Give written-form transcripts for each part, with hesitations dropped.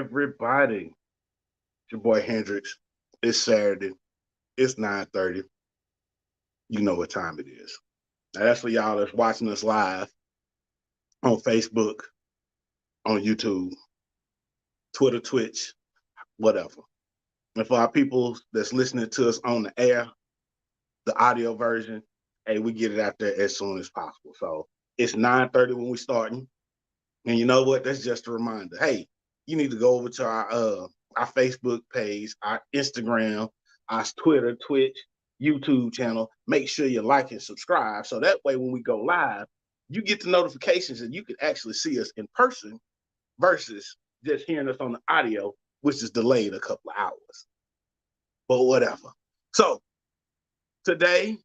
everybody? It's your boy Hendrix. It's Saturday. It's 9:30. You know what time it is. Now that's for y'all that's watching us live on Facebook, on YouTube, Twitter, Twitch, whatever. And for our people that's listening to us on the air, the audio version, hey, we get it out there as soon as possible. So it's 9:30 when we starting. And you know what? That's just a reminder. Hey, you need to go over to our Facebook page, our Instagram, our Twitter, Twitch, YouTube channel. Make sure you like and subscribe. So that way when we go live, you get the notifications and you can actually see us in person versus just hearing us on the audio, which is delayed a couple of hours. But whatever. So today,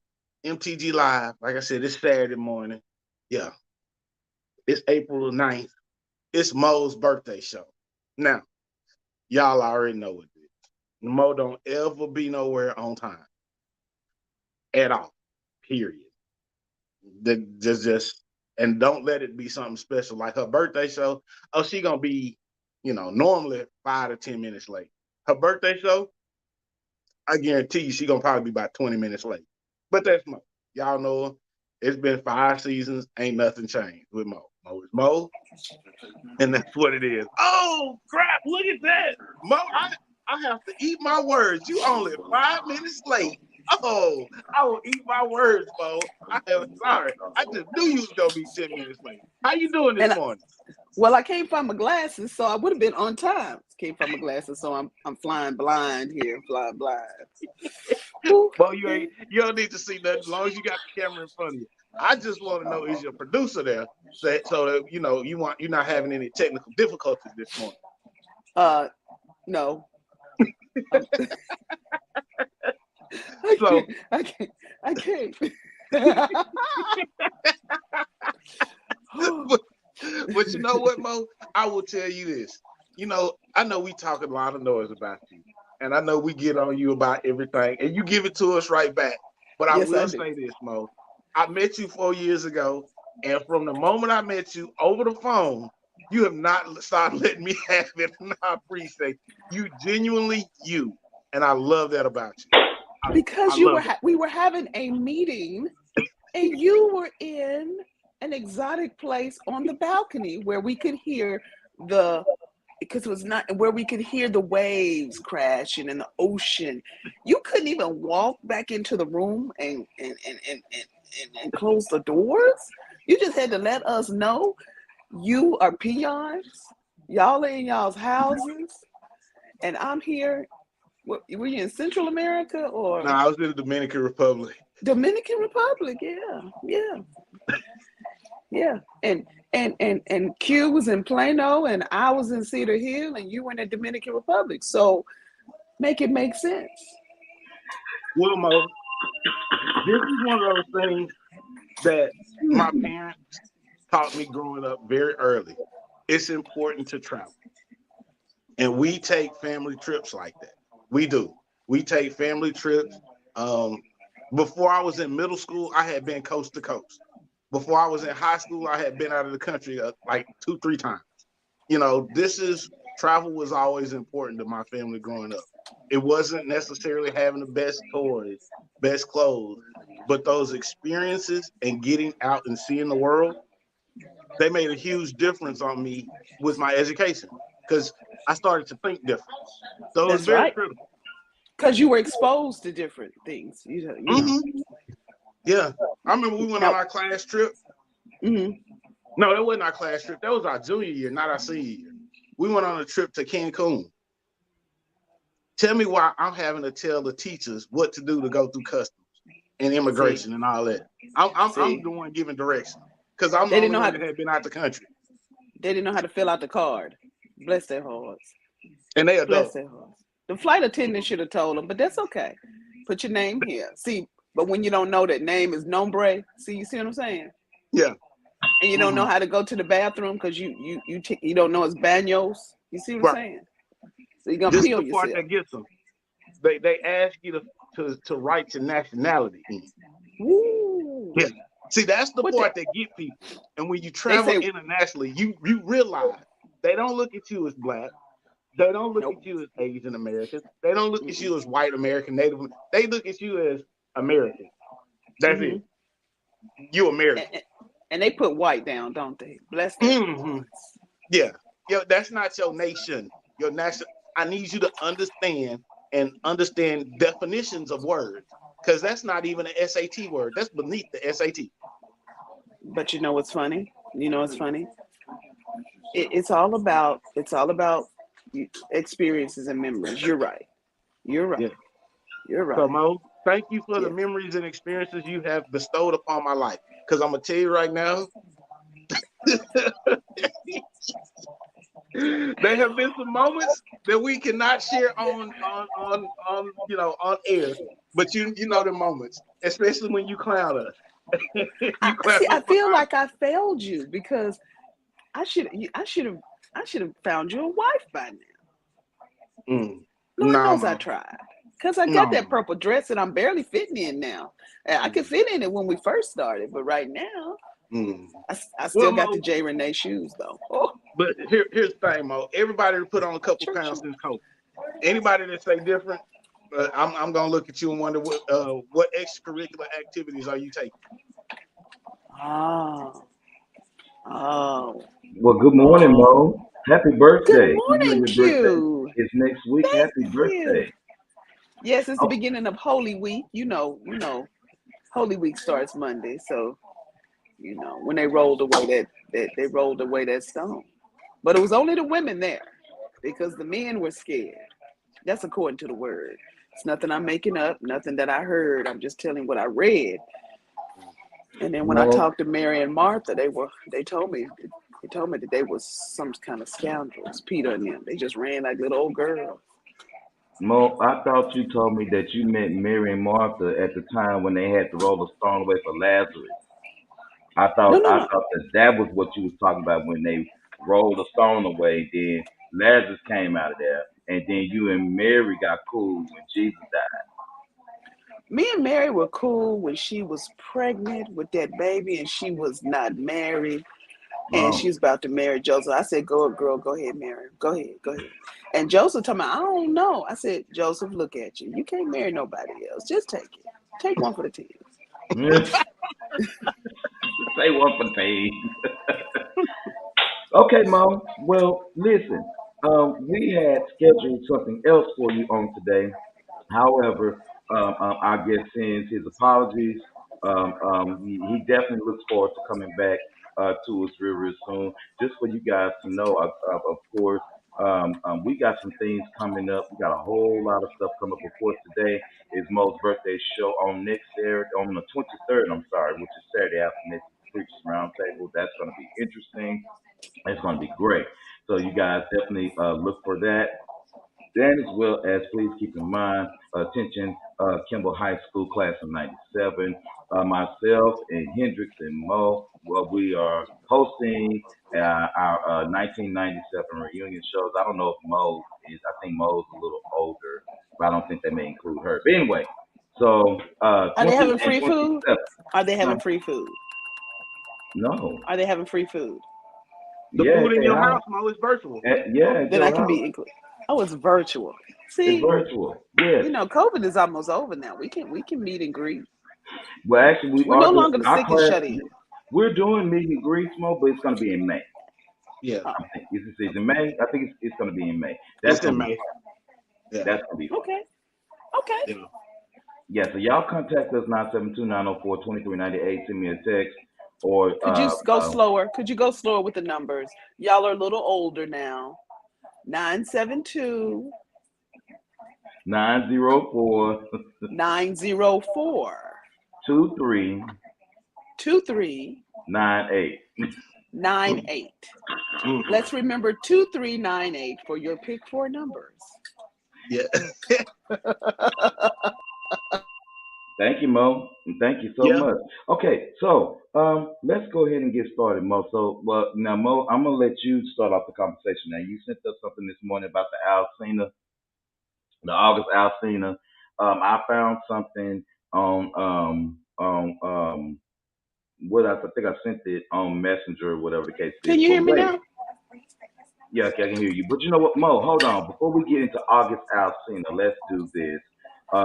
MTG Live, like I said, it's Saturday morning. Yeah. It's April the 9th. It's Mo's birthday show. Now, y'all already know what it is. Mo don't ever be nowhere on time. At all. Period. Just and don't let it be something special like her birthday show. Oh, she gonna be, normally 5 to 10 minutes late. Her birthday show, I guarantee you she gonna probably be about 20 minutes late. But that's Mo. Y'all know her. It's been 5 seasons, ain't nothing changed with Mo. Mo is Mo, and that's what it is. Oh crap! Look at that, Mo. I have to eat my words. You only 5 minutes late. Oh, I will eat my words, Mo. I am sorry. I just knew you was gonna be 10 minutes late. How you doing this morning? Well, I came from my glasses, so I would have been on time. Came from my glasses, so I'm flying blind here, flying blind. Well, you don't need to see nothing as long as you got the camera in front of you. I just want to know, is your producer there so that you're not having any technical difficulties this morning? No. I can't. But you know what, Mo? I will tell you this. I know we talk a lot of noise about you, and I know we get on you about everything, and you give it to us right back. But I will say this, Mo. I met you 4 years ago, and from the moment I met you over the phone, you have not started letting me have it, and I appreciate you genuinely you, and I love that about you. Because we were having a meeting, and you were in an exotic place on the balcony where we could hear the waves crashing in the ocean. You couldn't even walk back into the room and close the doors. You just had to let us know you are peons. Y'all are in y'all's houses, and I'm here. Were you in Central America or? No, I was in the Dominican Republic. Dominican Republic, yeah. And Q was in Plano, and I was in Cedar Hill, and you were in the Dominican Republic. So make it make sense. Well, Mo, this is one of those things that my parents taught me growing up very early. It's important to travel. And we take family trips like that. We do. We take family trips. Before I was in middle school, I had been coast to coast. Before I was in high school, I had been out of the country like 2-3 times. Travel was always important to my family growing up. It wasn't necessarily having the best toys, best clothes, but those experiences and getting out and seeing the world, they made a huge difference on me with my education because I started to think different. So it was very critical. Because you were exposed to different things. You know. Mm-hmm. Yeah. I remember we went on our class trip. Mm-hmm. No, that wasn't our class trip. That was our junior year, not our senior year. We went on a trip to Cancun. Tell me why I'm having to tell the teachers what to do to go through customs and immigration and all that. I'm the one giving direction because I'm the only one that had been out the country. They didn't know how to fill out the card. Bless their hearts. And they adults. Bless their hearts. The flight attendant should have told them, but that's okay. Put your name here. See, but when you don't know that name is nombre, you see what I'm saying? Yeah. And you don't know how to go to the bathroom because you don't know it's baños. You see what I'm saying? So you're gonna peel yourself. This is the part that gets them. They ask you to write your nationality in. Ooh. Yeah. See, that's the part that get people. And when you travel internationally, you realize they don't look at you as black. They don't look Nope. at you as Asian American. They don't look at Mm-mm. you as white American, Native. They look at you as American. That's Hmm. it. You American. And they put white down, don't they? Bless their Hmm. hearts. Yeah. Yo, that's not your nation. Your national. I need you to understand definitions of words because that's not even an SAT word. That's beneath the SAT. But you know what's funny? You know what's funny? It's all about experiences and memories. You're right. You're right. Yeah. You're So right. Mo, thank you for the Yeah. memories and experiences you have bestowed upon my life. Because I'm gonna tell you right now, there have been some moments that we cannot share on on air. But you know the moments, especially when you clown us. I You clown see. us I feel behind. like I failed you because I should. I should have found you a wife by now. Lord No, knows I Mo. tried. Because I got No, that Mo. purple dress and I'm barely fitting in now. I could fit in it when we first started, but right now, Mm. I Well, still got the Mo, J. Renee shoes though. Oh, but here's the thing, Mo. Everybody put on a couple pounds churchy. since COVID. Anybody that say different, I'm gonna look at you and wonder what extracurricular activities are you taking? Oh, oh. Well, good morning, Oh. Mo. Happy Good birthday. You know morning, your birthday Q. is next week. Thank Happy you. birthday. Yes, it's the Oh, beginning of Holy Week. Holy Week starts Monday. So, when they rolled away that stone. But it was only the women there because the men were scared. That's according to the word. It's nothing I'm making up, nothing that I heard. I'm just telling what I read. And then when I Mo, talked to Mary and Martha, they told me that they was some kind of scoundrels, Peter and them. They just ran like little old girls. Mo, I thought you told me that you met Mary and Martha at the time when they had to roll the stone away for Lazarus. I No, thought no, I no. thought that was what you was talking about when they rolled the stone away. Then Lazarus came out of there, and then you and Mary got cool when Jesus died. Me and Mary were cool when she was pregnant with that baby and she was not married and she Mo, was about to marry Joseph. I said, "Go, girl, go ahead, Mary. Go ahead, go ahead." And Joseph told me, "I don't know." I said, "Joseph, look at you. You can't marry nobody else. Just take it. Take one for the team." say one for team. Okay, Mo. Well, listen, we had scheduled something else for you on today. However, our guest sends his apologies. He definitely looks forward to coming back to us real, real soon. Just for you guys to know, of course, we got some things coming up. We got a whole lot of stuff coming up. Of course, today is Mo's birthday show on next Saturday, on the 23rd, I'm sorry, which is Saturday after next Preachers Roundtable. That's going to be interesting. It's going to be great. So you guys definitely look for that. Then, as well as, please keep in mind, attention, Kimball High School class of '97. Myself and Hendrix and Mo, well, we are hosting our 1997 reunion shows. I don't know if Mo is. I think Mo's a little older, but I don't think they may include her. But anyway, so Are they 20 having and free food? 27. Are they No, having free food? no. Are they having free food? The Yeah, food at in their your house. house, Mo, is virtual. Yeah, at Then I your can house. be included. Oh, it's virtual. It's See, virtual. Yes. COVID is almost over now. We can meet and greet. Well, actually, we We're are no doing longer the our sick and class. shut in. We're doing meet and greet smoke, but it's going to be in May. Yeah, Oh, I think it's in May. I think it's going to be in May. That's it's going in to be May. fun. Yeah, That's going to be fun. okay, okay. yeah. Yeah. So y'all contact us 972-904-2398. Send me a text or Could you go slower? Could you go slower with the numbers? Y'all are a little older now. 972 904 904 2398. 2398. Mhm. Let's remember 2398 for your pick four numbers. Yeah, Thank you, Mo. Thank you so yeah. much. Okay, so let's go ahead and get started, Mo. So, well, now, Mo, I'm gonna let you start off the conversation. Now, you sent us something this morning about the Alcina, the August Alcina. I found something on what I think I sent it on Messenger or whatever the case is. Can you But hear me wait, now? Yeah, okay, I can hear you. But you know what, Mo? Hold on. Before we get into August Alsina, let's do this.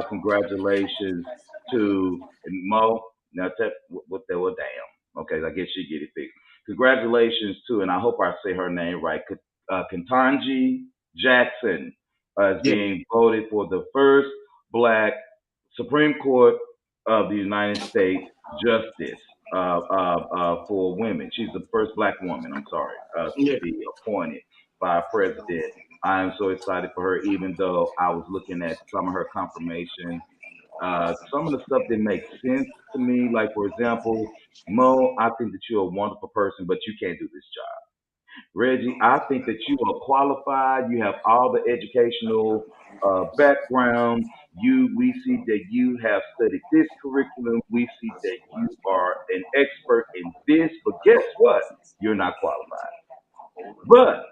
Congratulations to Mo. Now, what the well, damn. Okay, I guess she get it fixed. Congratulations to, and I hope I say her name right, Ketanji Jackson as Yeah. being voted for the first Black Supreme Court of the United States Justice for women. She's the first Black woman, I'm sorry, to Yeah. be appointed by a president. I am so excited for her, even though I was looking at some of her confirmation. Some of the stuff that makes sense to me, like for example, Mo, I think that you're a wonderful person, but you can't do this job. Reggie, I think that you are qualified. You have all the educational background. We see that you have studied this curriculum. We see that you are an expert in this. But guess what? You're not qualified. But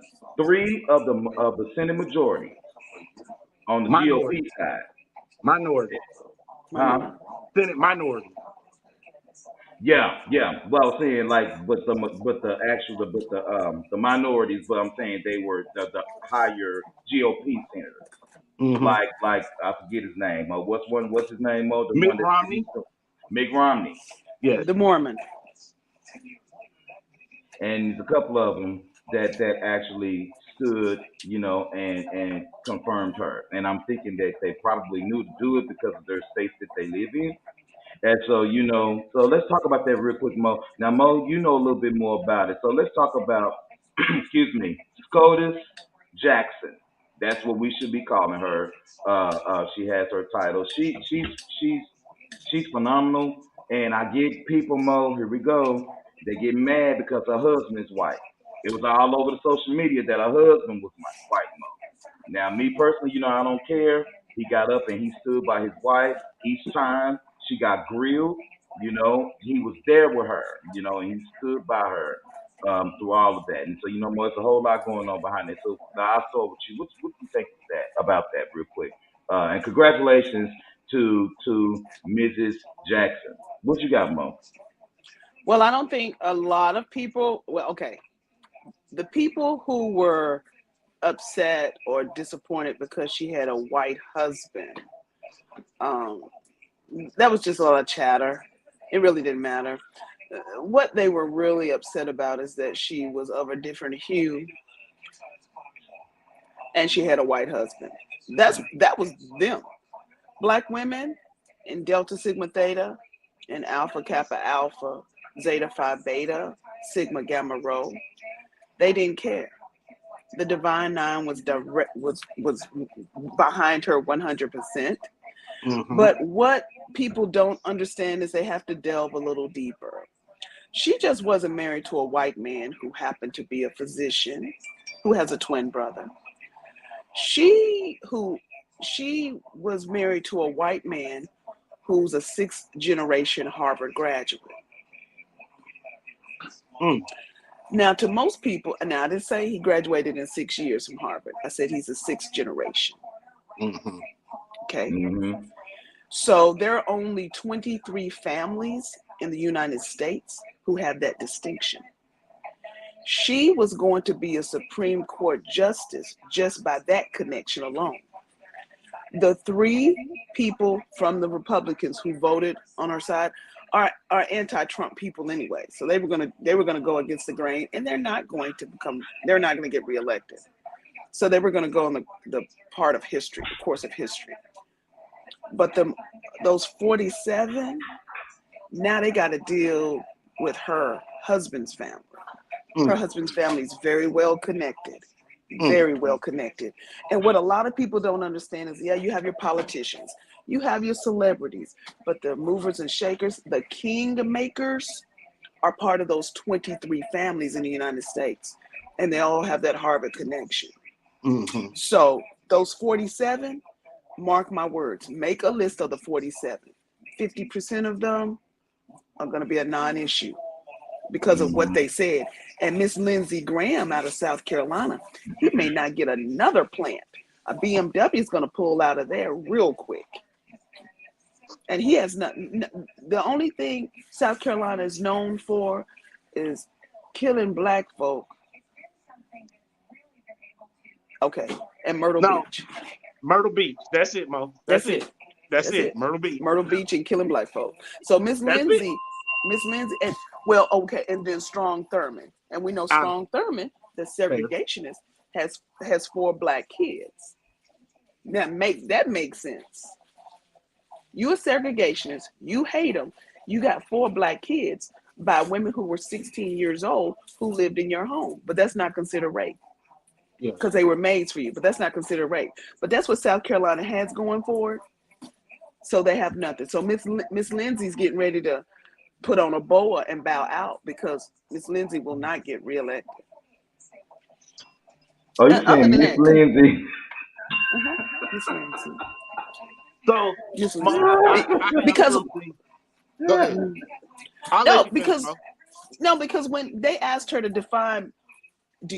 three of the Senate majority on the Minority. GOP side, Minority. huh? Minority. Senate minority. Yeah, yeah. Well, I was saying like, but the minorities. But I'm saying they were the higher GOP senators. Mm-hmm. Like I forget his name. What's one? What's his name? Mo, the Mitt one Romney. that Mitt Romney, Yes. The Mormon. and there's a couple of them that actually stood, and confirmed her. And I'm thinking that they probably knew to do it because of their states that they live in. And so, so let's talk about that real quick, Mo. Now, Mo, you know a little bit more about it. So let's talk about, excuse me, SCOTUS Jackson. That's what we should be calling her. She has her title. She's she's phenomenal. And I get people, Mo. Here we go. They get mad because her husband is white. It was all over the social media that her husband was white, Mo. Now, me personally, I don't care. He got up and he stood by his wife each time she got grilled. He was there with her, and he stood by her through all of that. And so, Mo, there's a whole lot going on behind it. So now I saw with you. What do you think of that, about that, real quick? And congratulations to Mrs. Jackson. What you got, Mo? Well, I don't think a lot of people, well, okay, the people who were upset or disappointed because she had a white husband, um, that was just a lot of chatter. It really didn't matter. What they were really upset about is that she was of a different hue and she had a white husband. That was them. Black women in Delta Sigma Theta and Alpha Kappa Alpha, Zeta Phi Beta, Sigma Gamma Rho, they didn't care. The Divine Nine was behind her 100%. Mm-hmm. But what people don't understand is they have to delve a little deeper. She just wasn't married to a white man who happened to be a physician who has a twin brother. She was married to a white man who's a sixth generation Harvard graduate. Mm. Now, to most people, and I didn't say he graduated in 6 years from Harvard. I said he's a sixth generation. Mm-hmm. Okay. Mm-hmm. So there are only 23 families in the United States who have that distinction. She was going to be a Supreme Court justice just by that connection alone. The three people from the Republicans who voted on her side are anti-Trump people anyway. So they were gonna go against the grain, and they're not going to get reelected. So they were going to go on the part of history, the course of history. But those 47, now they got to deal with her husband's family. Her husband's family is very well connected. Very well connected. And what a lot of people don't understand is, yeah, you have your politicians, you have your celebrities, but the movers and shakers, the king makers, are part of those 23 families in the United States. And they all have that Harvard connection. Mm-hmm. So those 47, mark my words, make a list of the 47. 50% of them are going to be a non-issue because of what they said. And Miss Lindsey Graham out of South Carolina, he may not get another plant. A BMW is going to pull out of there real quick. And he has nothing. The only thing South Carolina is known for is killing black folk Okay, and Myrtle No, Beach. Myrtle Beach. That's it, Mo. That's it. That's That's it. it. Myrtle Beach. Myrtle Beach and killing black folk. So Miss That's Lindsay, and well, okay, and then Strong Thurman, and we know it. Strong Thurman, the segregationist, has 4 black kids. That makes sense. You a segregationist. You hate them. You got 4 black kids by women who were 16 years old who lived in your home, but that's not considered rape Yeah. because they were maids for you. But that's not considered rape. But that's what South Carolina has going for it. So they have nothing. So Miss Lindsay's getting ready to put on a boa and bow out because Miss Lindsay will not get reelected. Oh, you Other saying than Miss that, Lindsay? Miss Lindsay. So, Miss Mo, Lindsay. I Because absolutely. Go ahead. I'll no, let you finish, because Mo. no, because when they asked her to define,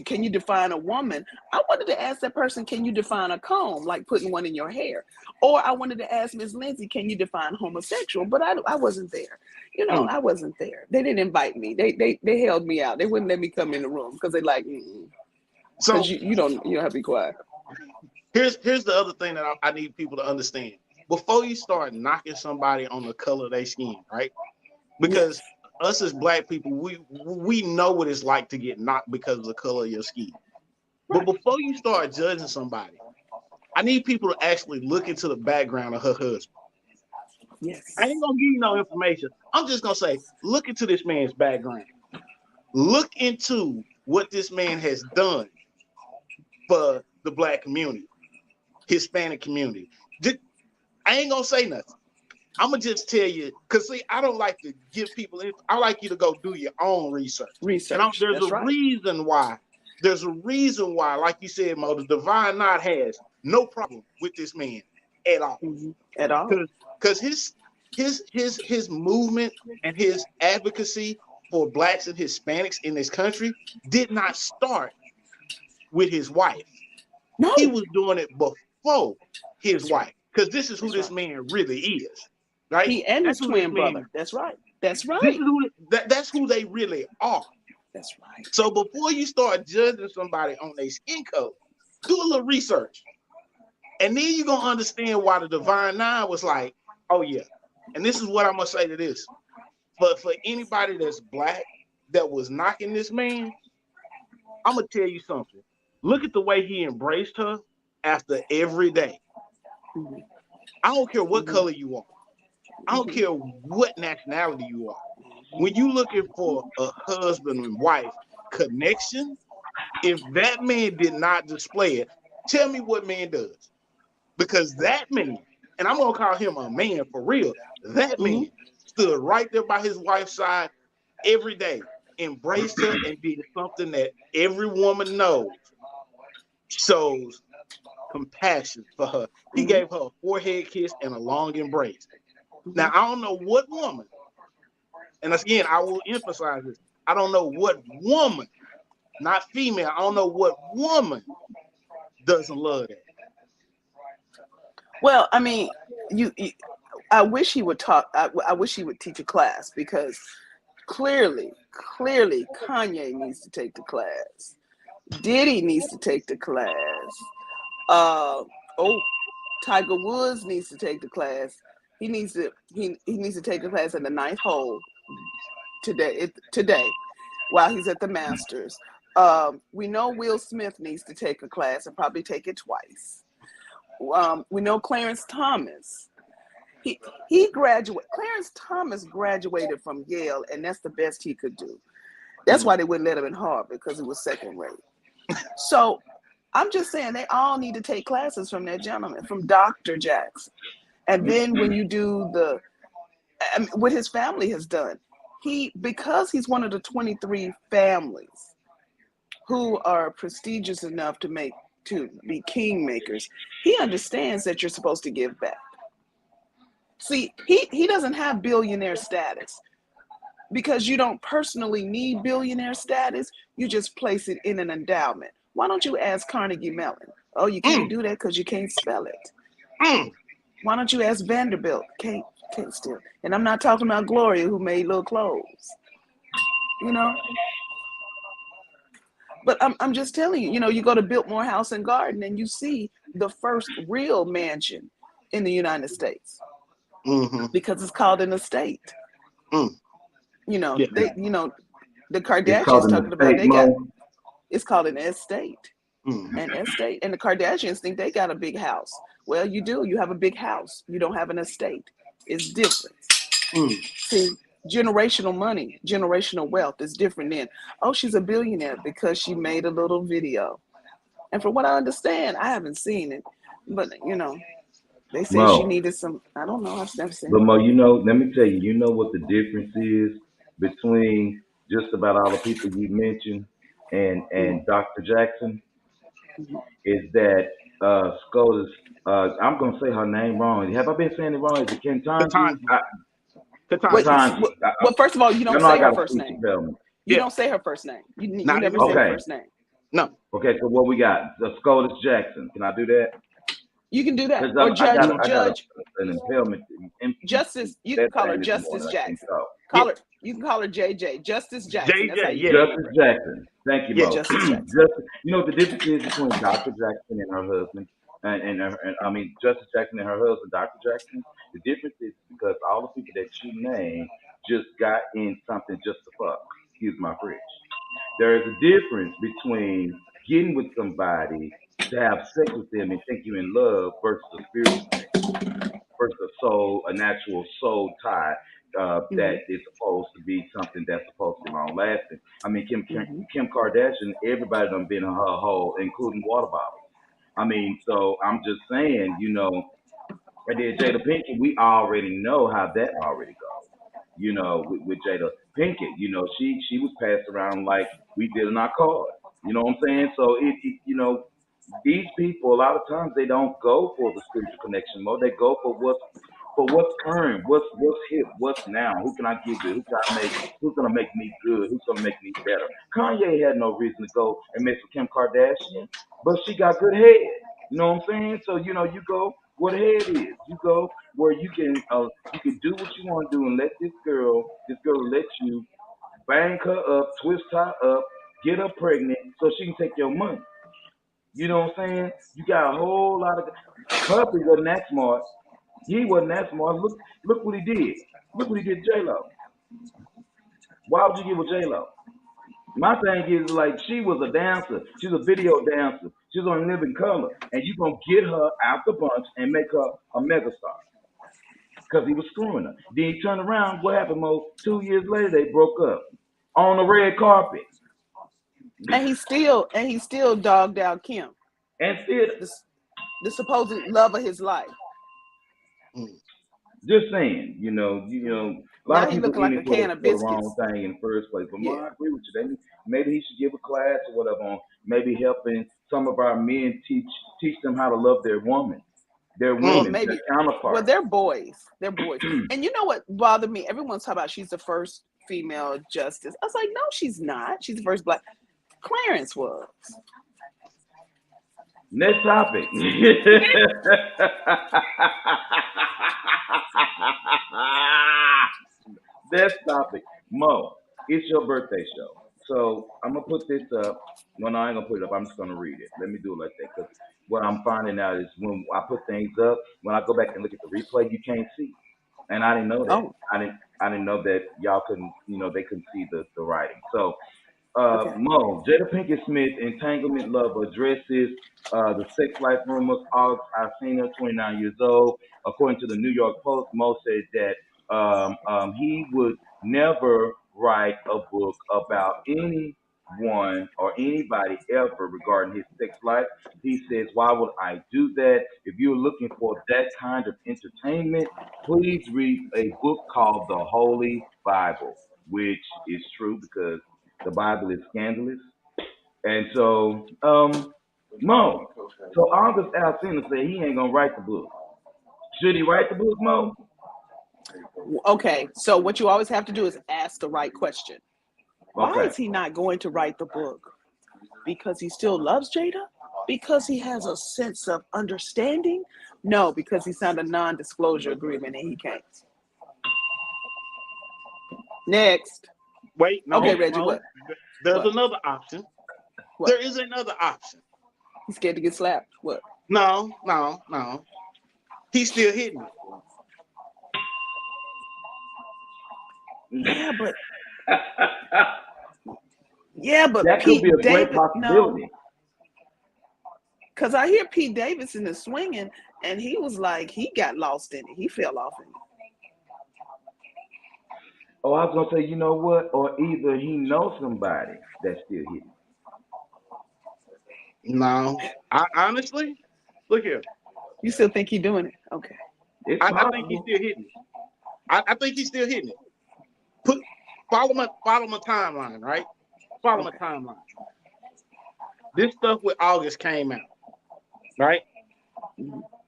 can you define a woman? I wanted to ask that person, can you define a comb, like putting one in your hair? Or I wanted to ask Miss Lindsay, can you define homosexual? But I wasn't there. You know, I wasn't there. They didn't invite me. They held me out. They wouldn't let me come in the room because they like, So because you don't have to be quiet. here's the other thing that I need people to understand. Before you start knocking somebody on the color of their skin, right? Because us as black people, we know what it's like to get knocked because of the color of your skin. But before you start judging somebody, I need people to actually look into the background of her husband. Yes. I ain't gonna give you no information. I'm just gonna say, look into this man's background. Look into what this man has done for the black community, Hispanic community. I ain't gonna say nothing. I'm gonna just tell you, cause see, I don't like to give people. I like you to go do your own research. And there's That's a right. reason why. There's a reason why, like you said, Mo, the Divine Knot has no problem with this man at all. At all. Because his movement and his advocacy for blacks and Hispanics in this country did not start with his wife. No. He was doing it before his wife. Because this is who That's this man really is. Right? He and That's his who this twin man brother. That's right. That's right. This is that's who they really are. That's right. So before you start judging somebody on their skin color, do a little research. And then you're gonna understand why the Divine Nine was like, oh yeah. And this is what I'm gonna say to this. For anybody that's black that was knocking this man, I'm gonna tell you something. Look at the way he embraced her after every day. I don't care what color you are. I don't care what nationality you are. When you looking for a husband and wife connection, if that man did not display it, tell me what man does. Because that man, and I'm gonna call him a man for real, that man stood right there by his wife's side every day, embraced her, and did something that every woman knows shows compassion for her. He gave her a forehead kiss and a long embrace. Now, I don't know what woman, and again, I will emphasize this, I don't know what woman, not female, I don't know what woman doesn't love that. Well, I mean, I wish he would talk. I wish he would teach a class because clearly, Kanye needs to take the class. Diddy needs to take the class. Tiger Woods needs to take the class. He needs to take the class in the 9th hole today while he's at the Masters. We know Will Smith needs to take a class and probably take it twice. We know Clarence Thomas. Clarence Thomas graduated from Yale, and that's the best he could do. That's why they wouldn't let him in Harvard, because he was second rate. So I'm just saying they all need to take classes from that gentleman, from Dr. Jackson. And then when you do what his family has done, because he's one of the 23 families who are prestigious enough to be kingmakers, he understands that you're supposed to give back. See, he doesn't have billionaire status because you don't personally need billionaire status. You just place it in an endowment. Why don't you ask Carnegie Mellon? Oh, you can't do that because you can't spell it. Why don't you ask Vanderbilt? Can't still. And I'm not talking about Gloria, who made little clothes. You know? But I'm just telling you, you go to Biltmore House and Garden and you see the first real mansion in the United States Mm-hmm. because it's called an estate. Mm. The It's Kardashians called an talking about estate, Mo. it's called an estate. Mm. An estate. And the Kardashians think they got a big house. Well, you do. You have a big house. You don't have an estate. It's different. Mm. See, generational money, generational wealth is different than, oh, she's a billionaire because she made a little video. And from what I understand, I haven't seen it, but they say she Mo. needed some. I don't know. I've never seen But it. Mo, let me tell you, you know what the difference is between just about all the people you mentioned Mm-hmm. and Dr. Jackson is that SCOTUS, I'm gonna say her name wrong. Have I been saying it wrong? Is it Ketanji? Ketanji. Wait, Ketanji. Ketanji. well, first of all, you I don't know I say her got a first speech name. impediment. You Yeah. don't say her first name. You Not never even say her Okay. first name. No. Okay, so what we got? The SCOTUS Jackson. Can I do that? You can do that. Because Or I got Judge an impairment. Justice. You can That call her thing this Justice morning. I can't Jackson. talk. Yeah. You can call her JJ. Justice Jackson. That's how JJ. you Yeah. can Justice remember. Jackson. Thank you, Yeah. Mo. Justice Jackson. Justice, you know what the difference is between Dr. Jackson and her husband, Justice Jackson and her husband, Dr. Jackson. The difference is because all the people that you name just got in something just to fuck. Excuse my French. There is a difference between getting with somebody to have sex with them and think you're in love versus a spiritual connection, versus a natural soul tie that Hmm. is supposed to be something that's supposed to be long lasting. I mean, Hmm. Kim Kardashian, everybody done been in her hole, including water bottles. I mean, so I'm just saying, and then Jada Pinkett, we already know how that already goes. With Jada Pinkett, she was passed around like we did in our cars. You know what I'm saying? So these people a lot of times they don't go for the spiritual connection mode. They go for what's current, what's hip, what's now. Who can I get with? Who can I make? Who's gonna make me good? Who's gonna make me better? Kanye had no reason to go and mess with Kim Kardashian, but she got good head. You know what I'm saying? So you go where the head is. You go where you can do what you want to do and let this girl let you bang her up, twist her up, get her pregnant so she can take your money. You know what I'm saying? You got a whole lot of Puppy wasn't that smart. He wasn't that smart. Look what he did. Look what he did to J Lo. Why would you get with J Lo? My thing is like she was a dancer. She's a video dancer. She's on Living Color, and you gonna get her out the bunch and make her a megastar because he was screwing her. Then he turned around. What happened, Mo? 2 years later, they broke up on the red carpet, And he still dogged out Kim, and still, the, the supposed love of his life. Mm. just saying, a lot Now of he people looking in like it a for can of the wrong biscuits. thing in the first place. But Yeah. I agree with you. Maybe he should give a class or whatever on maybe helping some of our men teach them how to love their woman, their Well, women, their maybe. Well, counterparts. they're boys. They're boys. And you know what bothered me? Everyone's talking about she's the first female justice. I was like, no, she's not. She's the first black. Clarence was. Next topic. Next topic. Mo, it's your birthday show. So I'm gonna put this up. Well, no, I ain't gonna put it up. I'm just gonna read it. Let me do it like that. Because what I'm finding out is when I put things up, when I go back and look at the replay, you can't see. And I didn't know that. Oh, I didn't know that y'all couldn't, they couldn't see the writing. So okay. Mo, Jada Pinkett Smith, Entanglement Love addresses the sex life rumors. August Alsina, 29 years old. According to the New York Post, Mo said that he would never write a book about anyone or anybody ever regarding his sex life. He says, why would I do that? If you're looking for that kind of entertainment, please read a book called The Holy Bible, which is true because the Bible is scandalous. And so, Mo, so August Alsina said he ain't gonna write the book. Should he write the book, Mo? Okay. So what you always have to do is ask the right question. Why Okay. is he not going to write the book? Because he still loves Jada? Because he has a sense of understanding? No, because he signed a non-disclosure agreement and he can't. Next. Wait, no. Okay, Reggie, no. what? There's What? another option. There is another option. He's scared to get slapped. What? No. He's still hitting it. Yeah, but that Pete could be a great Davidson, possibility. because I hear Pete Davidson is swinging, and he was like, he got lost in it. He fell off in it. Oh, I was gonna say, you know what? Or either he knows somebody that's still hitting. No, I honestly, look here. You still think he's doing it? Okay. It's I possible. think he's still hitting it. I think he's still hitting it. Follow my timeline, right? Follow my timeline. This stuff with August came out, right?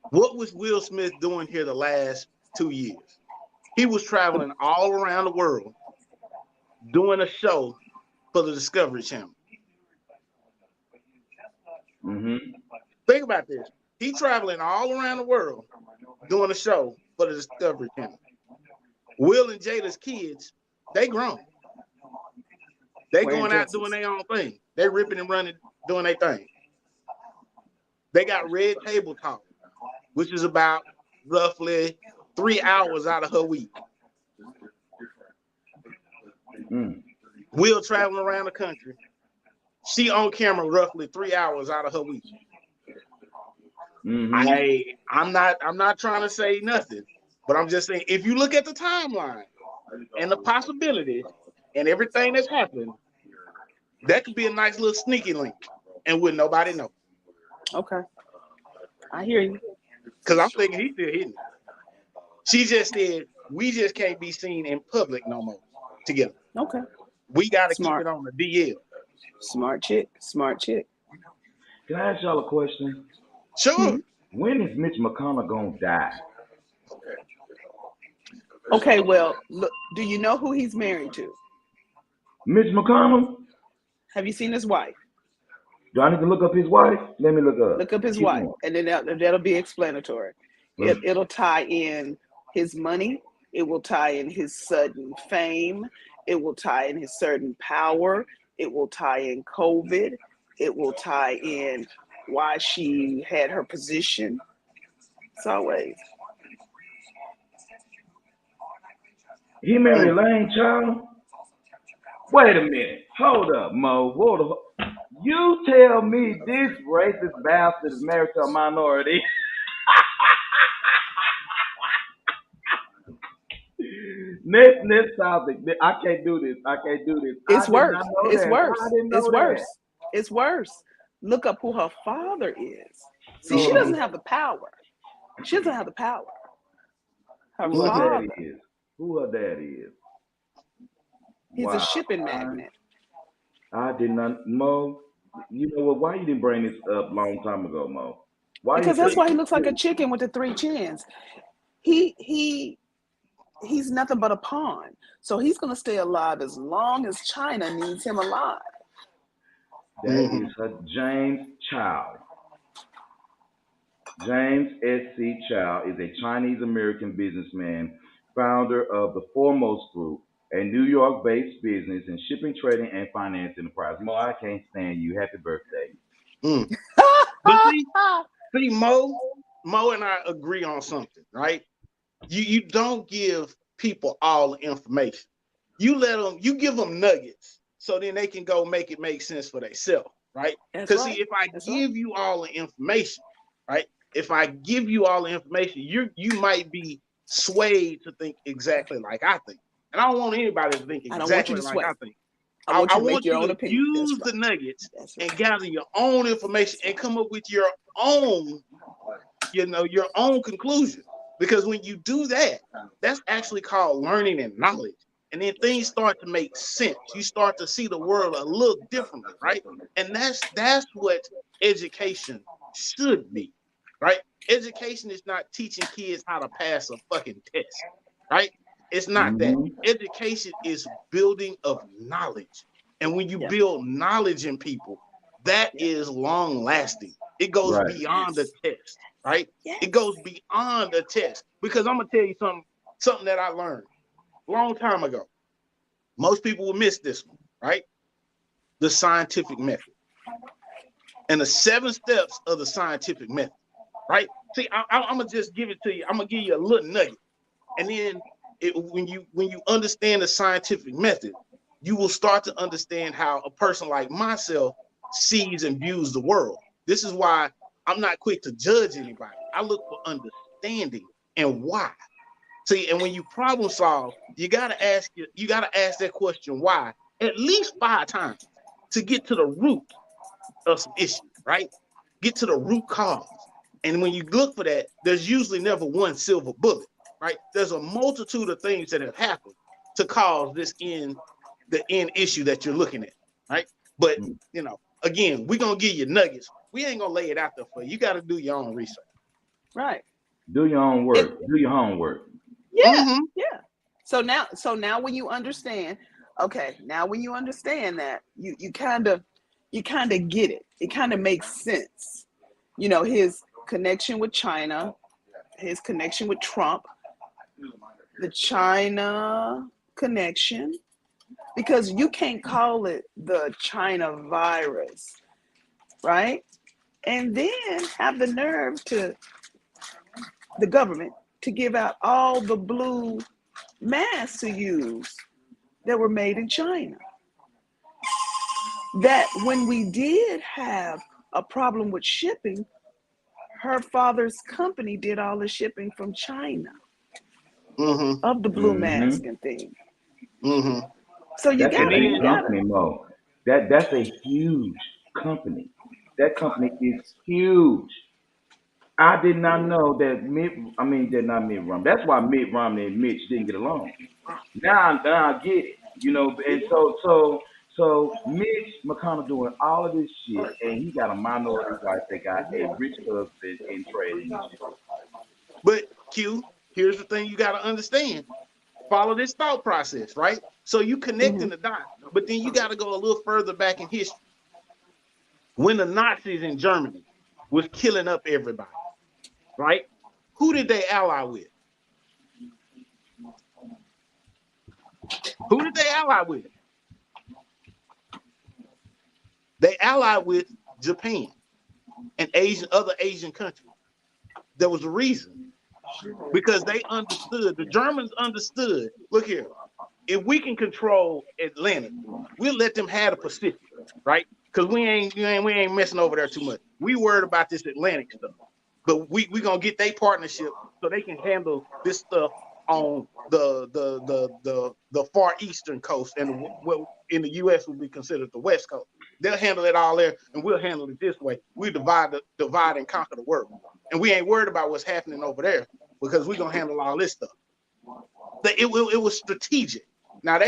What was Will Smith doing here the last 2 years? He was traveling all around the world doing a show for the Discovery Channel. Mm-hmm. Think about this. He traveling all around the world doing a show for the Discovery Channel. Will and Jada's kids, they grown. They going out doing their own thing. They ripping and running, doing their thing. They got Red Table Talk, which is about roughly 3 hours out of her week. Will traveling around the country. She on camera roughly 3 hours out of her week. I'm not trying to say nothing, but I'm just saying, if you look at the timeline and the possibilities and everything that's happening, that could be a nice little sneaky link, and would nobody know. Okay, I hear you. Because I'm thinking he's still hitting it. She just said we just can't be seen in public no more together. Okay. We got to keep it on the DL. Smart chick. Can I ask y'all a question? Sure. When is Mitch McConnell gonna die? Okay, well, look, do you know who he's married to? Mitch McConnell? Have you seen his wife? Do I need to look up his wife? Let me look up. Look up his wife, and then that'll be explanatory. It'll tie in his money. It will tie in his sudden fame. It will tie in his certain power. It will tie in COVID. It will tie in why she had her position. It's always. He married Elaine Child? Wait a minute. Hold up, Mo. You tell me this racist bastard is married to a minority. Next topic. I can't do this. It's worse. It's worse. Look up who her father is. See, she doesn't have the power. Her father. Who her daddy is. He's a shipping magnate. I did not, Mo. You know what? Why you didn't bring this up a long time ago, Mo? Because that's why he looks like a chicken with the 3 chins. He's nothing but a pawn. So he's gonna stay alive as long as China needs him alive. That is James Chow. James S.C. Chow is a Chinese-American businessman, founder of the Foremost Group, a New York-based business in shipping, trading, and finance enterprise. Mo, I can't stand you. Happy birthday. But see, Mo and I agree on something, right? You don't give people all the information. You give them nuggets so then they can go make it make sense for themselves, right? Because see, if I give you all the information, right? If I give you all the information, you might be swayed to think exactly like I think. And I don't want anybody to think exactly like I think. I want you to use the nuggets and gather your own information and come up with your own, your own conclusion. Because when you do that, that's actually called learning and knowledge. And then things start to make sense. You start to see the world a little differently, right? And that's what education should be, right? Education is not teaching kids how to pass a fucking test, right? It's not that. Education is building of knowledge. And when you build knowledge in people, that is long lasting. It goes beyond the test, right? It goes beyond the test. Because I'm going to tell you something that I learned a long time ago. Most people will miss this one, right? The scientific method. and the 7 steps of the scientific method, right? See, I'm gonna just give it to you. I'm gonna give you a little nugget, and then when you understand the scientific method, you will start to understand how a person like myself sees and views the world. This is why I'm not quick to judge anybody. I look for understanding and why. See, and when you problem solve, you gotta ask that question why at least 5 times to get to the root of some issues, right? Get to the root cause. And when you look for that, there's usually never one silver bullet, right? There's a multitude of things that have happened to cause the end issue that you're looking at, right? But again, we're gonna give you nuggets. We ain't gonna lay it out there for you. You got to do your own research. Right. Do your own work. Do your homework. Yeah. Mm-hmm. Yeah. So now when you understand, that, you kind of get it. It kind of makes sense. His connection with China, his connection with Trump, the China connection, because you can't call it the China virus, right? And then have the nerve to the government to give out all the blue masks to use that were made in China. That when we did have a problem with shipping, her father's company did all the shipping from China of the blue mask and thing. So you got a company, Mo. That's a huge company. That company is huge. I did not know that not Mitt Romney. That's why Mitt Romney and Mitch didn't get along. Now I get it. And so Mitch McConnell doing all of this shit, and he got a minority wife that got a rich husband in trading. But Q, here's the thing you got to understand. Follow this thought process, right? So you connecting the dots, but then you got to go a little further back in history. When the Nazis in Germany was killing up everybody, right? Who did they ally with? Who did they ally with? They allied with Japan and other Asian countries. There was a reason. Because they understood, the Germans understood, look here, if we can control Atlantic, we'll let them have the Pacific, right? Because we ain't messing over there too much. We worried about this Atlantic stuff. But we gonna get their partnership so they can handle this stuff on the far eastern coast, and what in the US would be considered the West Coast. They'll handle it all there, and we'll handle it this way. We divide and conquer the world. And we ain't worried about what's happening over there because we're gonna handle all this stuff. It was strategic. Now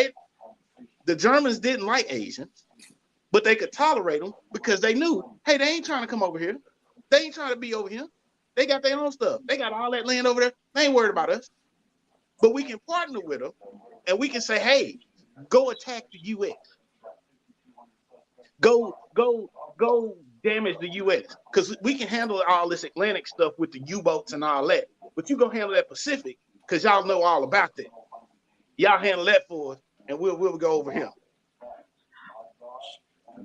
the Germans didn't like Asians, but they could tolerate them because they knew, hey, they ain't trying to come over here. They ain't trying to be over here. They got their own stuff. They got all that land over there. They ain't worried about us. But we can partner with them, and we can say, hey, go attack the U.S. Go damage the U.S. because we can handle all this Atlantic stuff with the U-boats and all that. But you go handle that Pacific because y'all know all about that. Y'all handle that for us, and we'll go over here.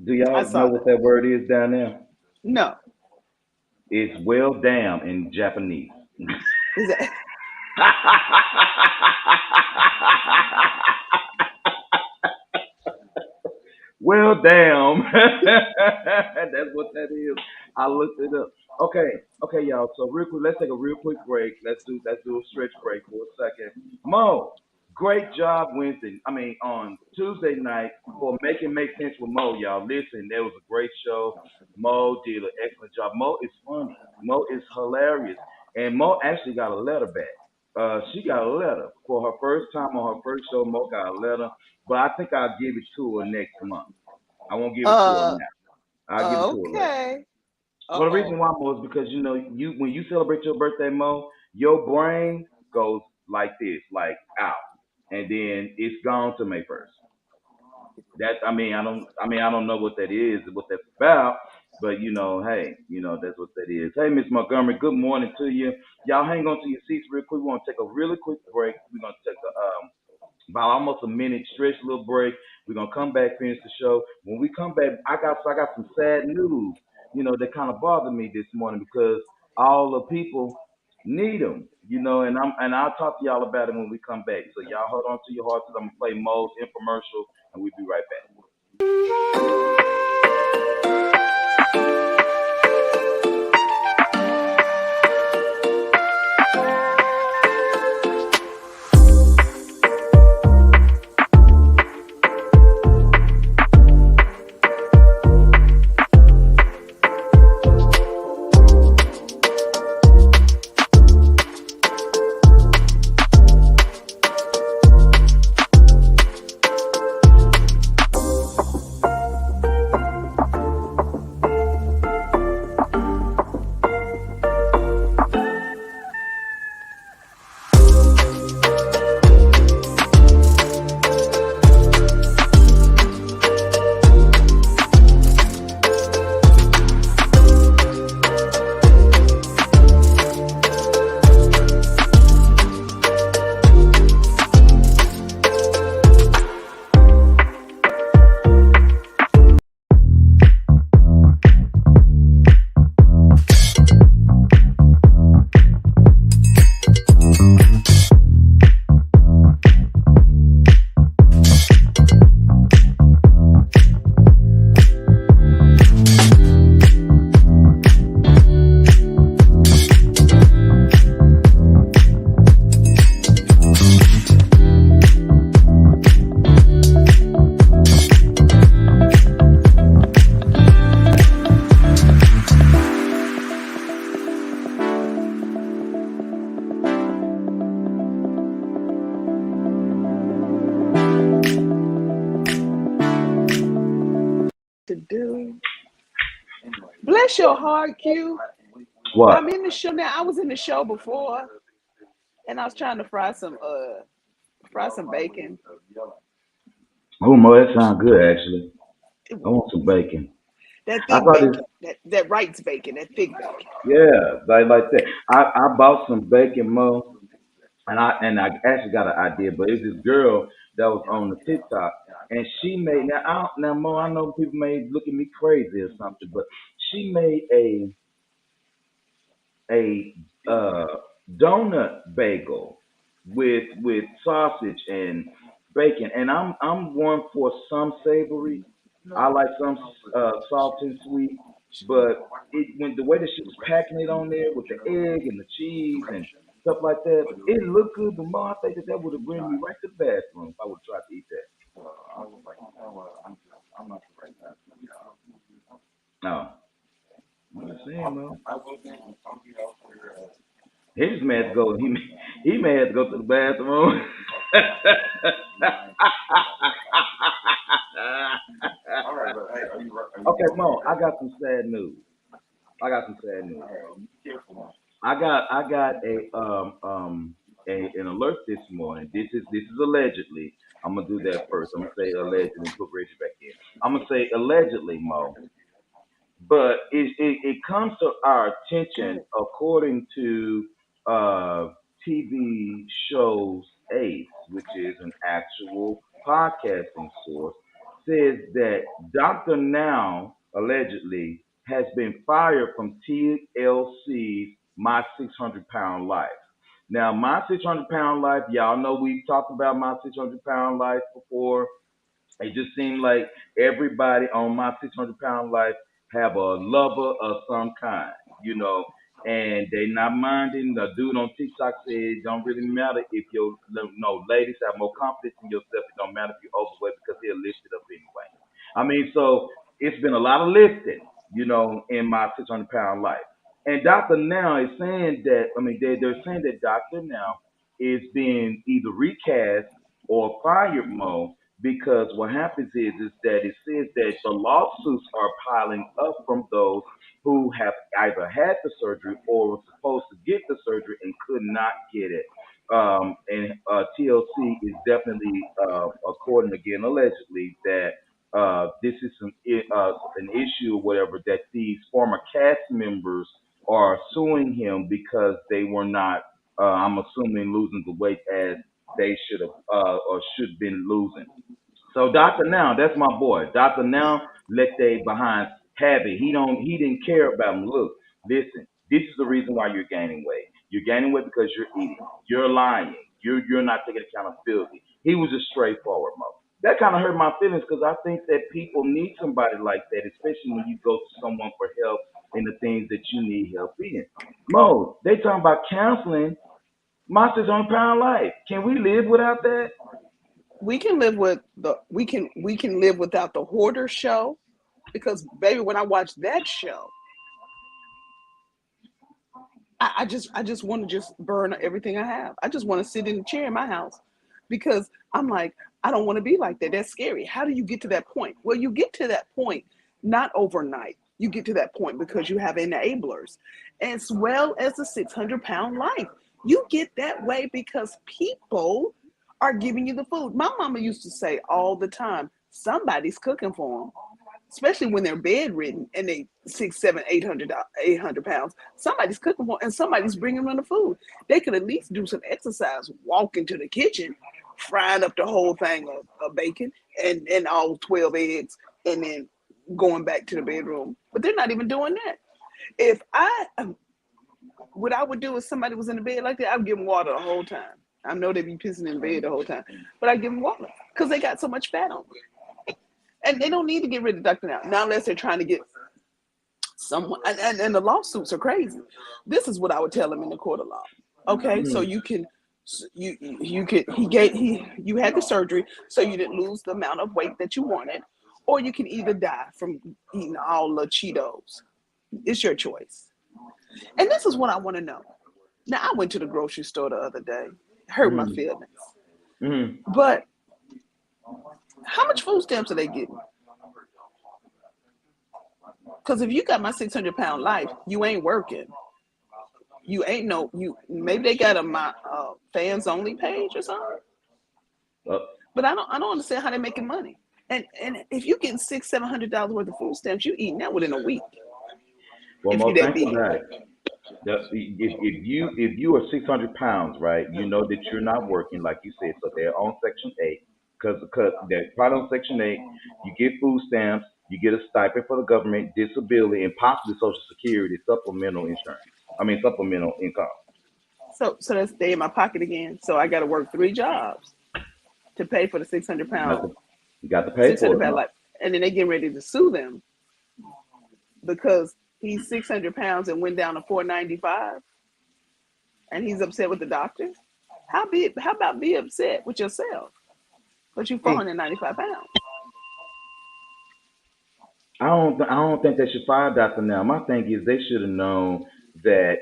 Do y'all know what that word is down there? No. It's well damn in Japanese. Is that? Well, damn. That's what that is. I looked it up. Okay, y'all. So real quick, let's take a real quick break. Let's do a stretch break for a second. Mo, great job Wednesday. On Tuesday night for Making Make Sense with Mo, y'all. Listen, that was a great show. Mo did an excellent job. Mo is funny. Mo is hilarious. And Mo actually got a letter back. She got a letter for her first time on her first show. Mo got a letter, but I think I'll give it to her next month. I won't give it to her now. I'll give it to her later. Well, the reason why, Mo, is because when you celebrate your birthday, Mo, your brain goes like this, like out, and then it's gone to May 1st. I don't know what that is, what that's about, but hey, that's what that is. Hey, Miss Montgomery, good morning to you. Y'all hang on to your seats real quick. We want to take a really quick break. We're gonna take a about almost a minute stretch, little break. We're gonna come back, finish the show. When we come back, I got some sad news. That kind of bothered me this morning because all the people need them. And I'll talk to y'all about it when we come back. So y'all hold on to your hearts. I'm gonna play Mo's infomercial, and we'll be right back. To do. Bless your heart, Q. What? I'm in the show now. I was in the show before, and I was trying to fry some bacon. Oh, Mo, that sounds good actually. I want some bacon. That I thick thought it. bacon, that Wright's bacon, that thick bacon. Yeah, like that. I bought some bacon, Mo, and I actually got an idea, but it's this girl that was on the TikTok, and she made now Mo. I know people may look at me crazy or something, but she made a donut bagel with sausage and bacon, and I'm one for some savory. I like some salt and sweet, but when the way that she was packing it on there with the egg and the cheese and stuff like that, it looked good. But more, I think that would have bring me right to the bathroom if I would have tried to eat that. No, I'm just saying, Mo. His man has to go. He may have to go to the bathroom. Okay, Mo. I got some sad news. I got some sad news. I got an alert this morning. This is allegedly. I'm gonna do that first. I'm gonna say allegedly and put Richard back in. I'm gonna say allegedly, Mo. But it comes to our attention according to uh, TV shows Ace, which is an actual podcasting source, says that Dr. Now allegedly has been fired from TLC's My 600 Pound Life. Now, My 600 Pound Life, y'all know we've talked about My 600 Pound Life before. It just seemed like everybody on My 600 Pound Life have a lover of some kind, you know, and they not minding. The dude on TikTok said it don't really matter if your no ladies have more confidence in yourself. It don't matter if you're overweight because he'll lift it up anyway. I mean, so it's been a lot of lifting, in My 600 Pound Life. And Dr. Now is saying that, I mean, they're saying that Dr. Now is being either recast or fired, Mo, because what happens is that it says that the lawsuits are piling up from those who have either had the surgery or were supposed to get the surgery and could not get it. And TLC is definitely, according again, allegedly, that this is an issue or whatever that these former cast members are suing him because they were not, I'm assuming, losing the weight as they should have or should been losing. So Dr. Now, that's my boy. Dr. Now let they behinds have it. He didn't care about them. Look, listen, this is the reason why you're gaining weight. You're gaining weight because you're eating. You're lying. You're not taking accountability. He was just straightforward, Mo. That kind of hurt my feelings because I think that people need somebody like that, especially when you go to someone for help in the things that you need help in. Mo, they talking about counseling my 600 pound life. Can we live without that? We can live with the we can live without the hoarder show, because baby, when I watch that show, I just want to just burn everything I have. I just want to sit in the chair in my house, because I'm like, I don't want to be like that. That's scary. How do you get to that point? Well, you get to that point not overnight. You get to that point because you have enablers, as well as the 600-pound life. You get that way because people are giving you the food. My mama used to say all the time, somebody's cooking for them, especially when they're bedridden and they 6, 7, 800 pounds. Somebody's cooking for, and somebody's bringing them the food. They could at least do some exercise, walk into the kitchen, frying up the whole thing of bacon and all 12 eggs, and then going back to the bedroom. But they're not even doing that. If I, what I would do if somebody was in the bed like that, I would give them water the whole time. I know they'd be pissing in bed the whole time, but I give them water because they got so much fat on them. And they don't need to get rid of Dr. Now unless they're trying to get someone. And the lawsuits are crazy. This is what I would tell them in the court of law. Okay, so Mm, you could you had the surgery, so you didn't lose the amount of weight that you wanted, or you can either die from eating all the Cheetos. It's your choice. And this is what I want to know. Now, I went to the grocery store the other day, hurt my mm, feelings, mm. but how much food stamps are they getting? Because if you got my 600-pound life, you ain't working. You ain't no you. Maybe they got a my fans only page or something. Uh, But I don't understand how they're making money. And if you getting $600, $700 worth of food stamps, you eating that within a week well, if you Mo, that think big. about it. If you are 600 pounds, right, you know that you're not working, like you said, so they're on Section 8, because they're part on Section 8. You get food stamps, you get a stipend for the government, disability, and possibly Social Security, supplemental insurance. I mean, supplemental income. So that's stay in my pocket again. So I got to work 3 jobs to pay for the 600 You got pound to, you got to pay 600 for it, pound Mo. life, and then they get ready to sue them because he's 600 pounds and went down to 495, and he's upset with the doctor. How about be upset with yourself, but you Mm. 495 pounds? I don't think they should fire Dr. Now. My thing is they should have known that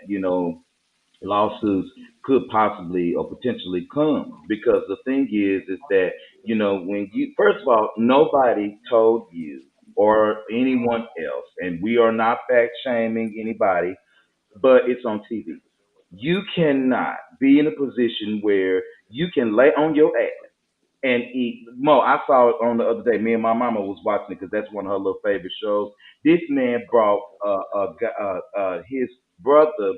lawsuits could possibly or potentially come, because the thing is that when you, first of all, nobody told you or anyone else, and we are not fact shaming anybody, but it's on TV. You cannot be in a position where you can lay on your ass and eat. Mo, I saw it on the other day. Me and my mama was watching it because that's one of her little favorite shows. This man brought his brother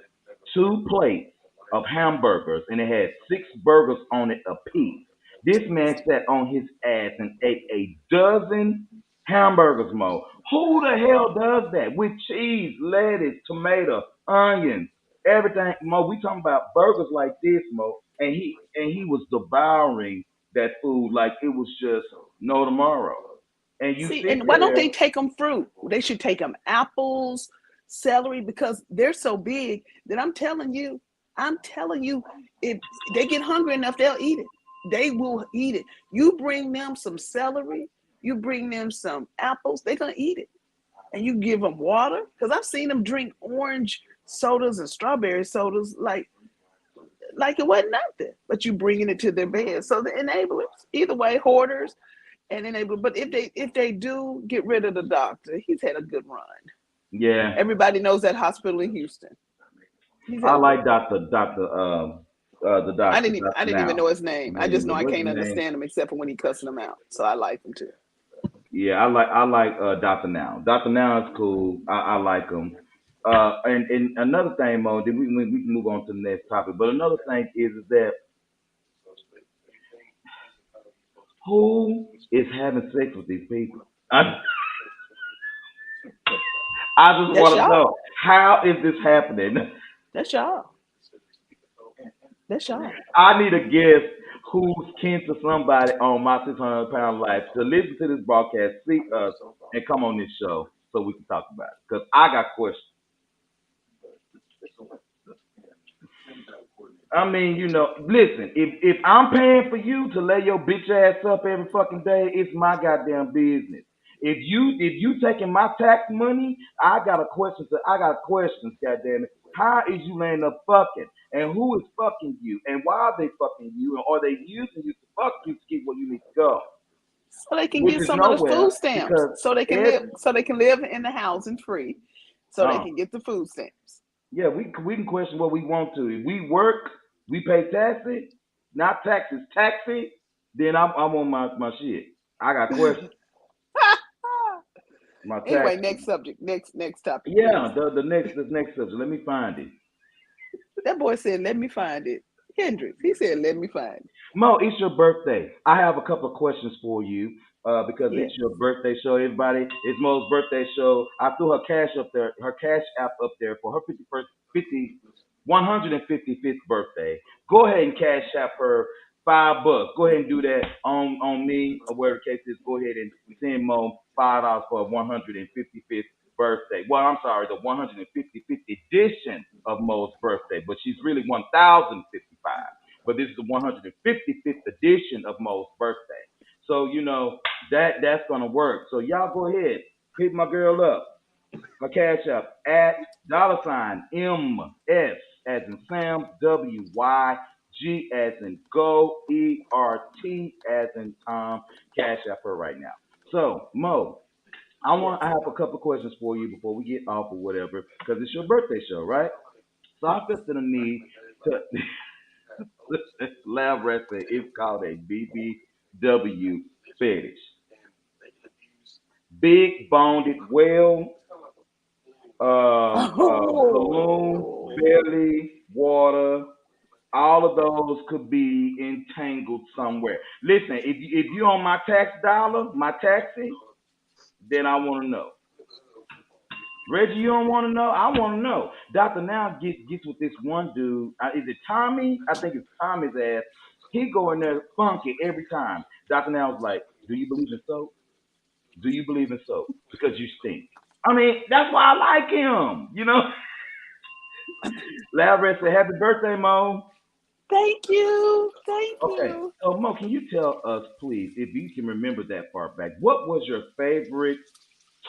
2 plates of hamburgers, and it had 6 burgers on it apiece. This man sat on his ass and ate a dozen hamburgers, Mo. Who the hell does that with cheese, lettuce, tomato, onions, everything? Mo, we talking about burgers like this, Mo, and he was devouring that food like it was just no tomorrow. And you See, sit and why don't there. they take them fruit? They should take them apples, celery, because they're so big that I'm telling you, if they get hungry enough, they'll eat it. They will eat it. You bring them some celery, you bring them some apples, they're gonna eat it. And you give them water, because I've seen them drink orange sodas and strawberry sodas like it wasn't nothing. But you bringing it to their bed. So the enablers, either way, hoarders and enable. But if they do get rid of the doctor, he's had a good run. Yeah, Everybody knows that hospital in Houston. He's had I a good like run. the doctor, I Dr. didn't even Now. know his name. I just know I What's his can't name? understand him except for when he cussing them out. So I like him too. Yeah, I like Dr. Now. Dr. Now is cool. I like him. And another thing, Mo, then we can move on to the next topic. But another thing is that Who is having sex with these people? I just That's want to know, y'all. how is this happening? That's y'all. That's y'all. I need a guest who's kin to somebody on my 600-pound life to listen to this broadcast, see us, and come on this show so we can talk about it. Because I got questions. I mean, listen, if I'm paying for you to lay your bitch ass up every fucking day, it's my goddamn business. If you taking my tax money, I got questions, goddamn it. How is you laying up fucking? And who is fucking you? And why are they fucking you? And are they using you to fuck you to get where you need to go? So they can Which get is some of the nowhere, food stamps. because So they can live. every So they can live in the housing free. So they uh can get the food stamps. yeah, we can question what we want to. If we work, we pay taxes, not taxes, taxi. Then I'm on my shit. I got questions. My Anyway, taxes. next subject. Next topic, please. Yeah, the next subject. Let me find it. That boy said, "Let me find it." Hendrix. He said, "Let me find it." Mo, it's your birthday. I have a couple of questions for you because Yeah. it's your birthday show. Everybody, it's Mo's birthday show. I threw her cash app up there for her 155th birthday. Go ahead and cash app her $5. Go ahead and do that on me or whatever the case is. Go ahead and send Mo $5 for a 155th birthday. Well, I'm sorry, the 155th edition of Mo's birthday, but she's really 1,055. But this is the 155th edition of Mo's birthday. So that's gonna work. So y'all go ahead, hit my girl up. Her cash app at $MS as in Sam, WYG as in go, ERT as in Tom. Cash app her right now. So Mo, Yes. I have a couple of questions for you before we get off or whatever, because it's your birthday show, right? So I feel the need to lab rat said it's called a BBW fetish. Big bonded whale, balloon, Oh. belly, water. All of those could be entangled somewhere. Listen, if you on my tax dollar, my taxi, then I want to know. Reggie, you don't want to know? I want to know. Dr. Now gets with this one dude. Is it Tommy? I think it's Tommy's ass. He go in there funky every time. Dr. Now's like, do you believe in soap? Do you believe in soap? Because you stink. I mean, that's why I like him. Laverne said, happy birthday, Mo. Thank you. Thank Okay. you. So, Mo, can you tell us, please, if you can remember that far back, what was your favorite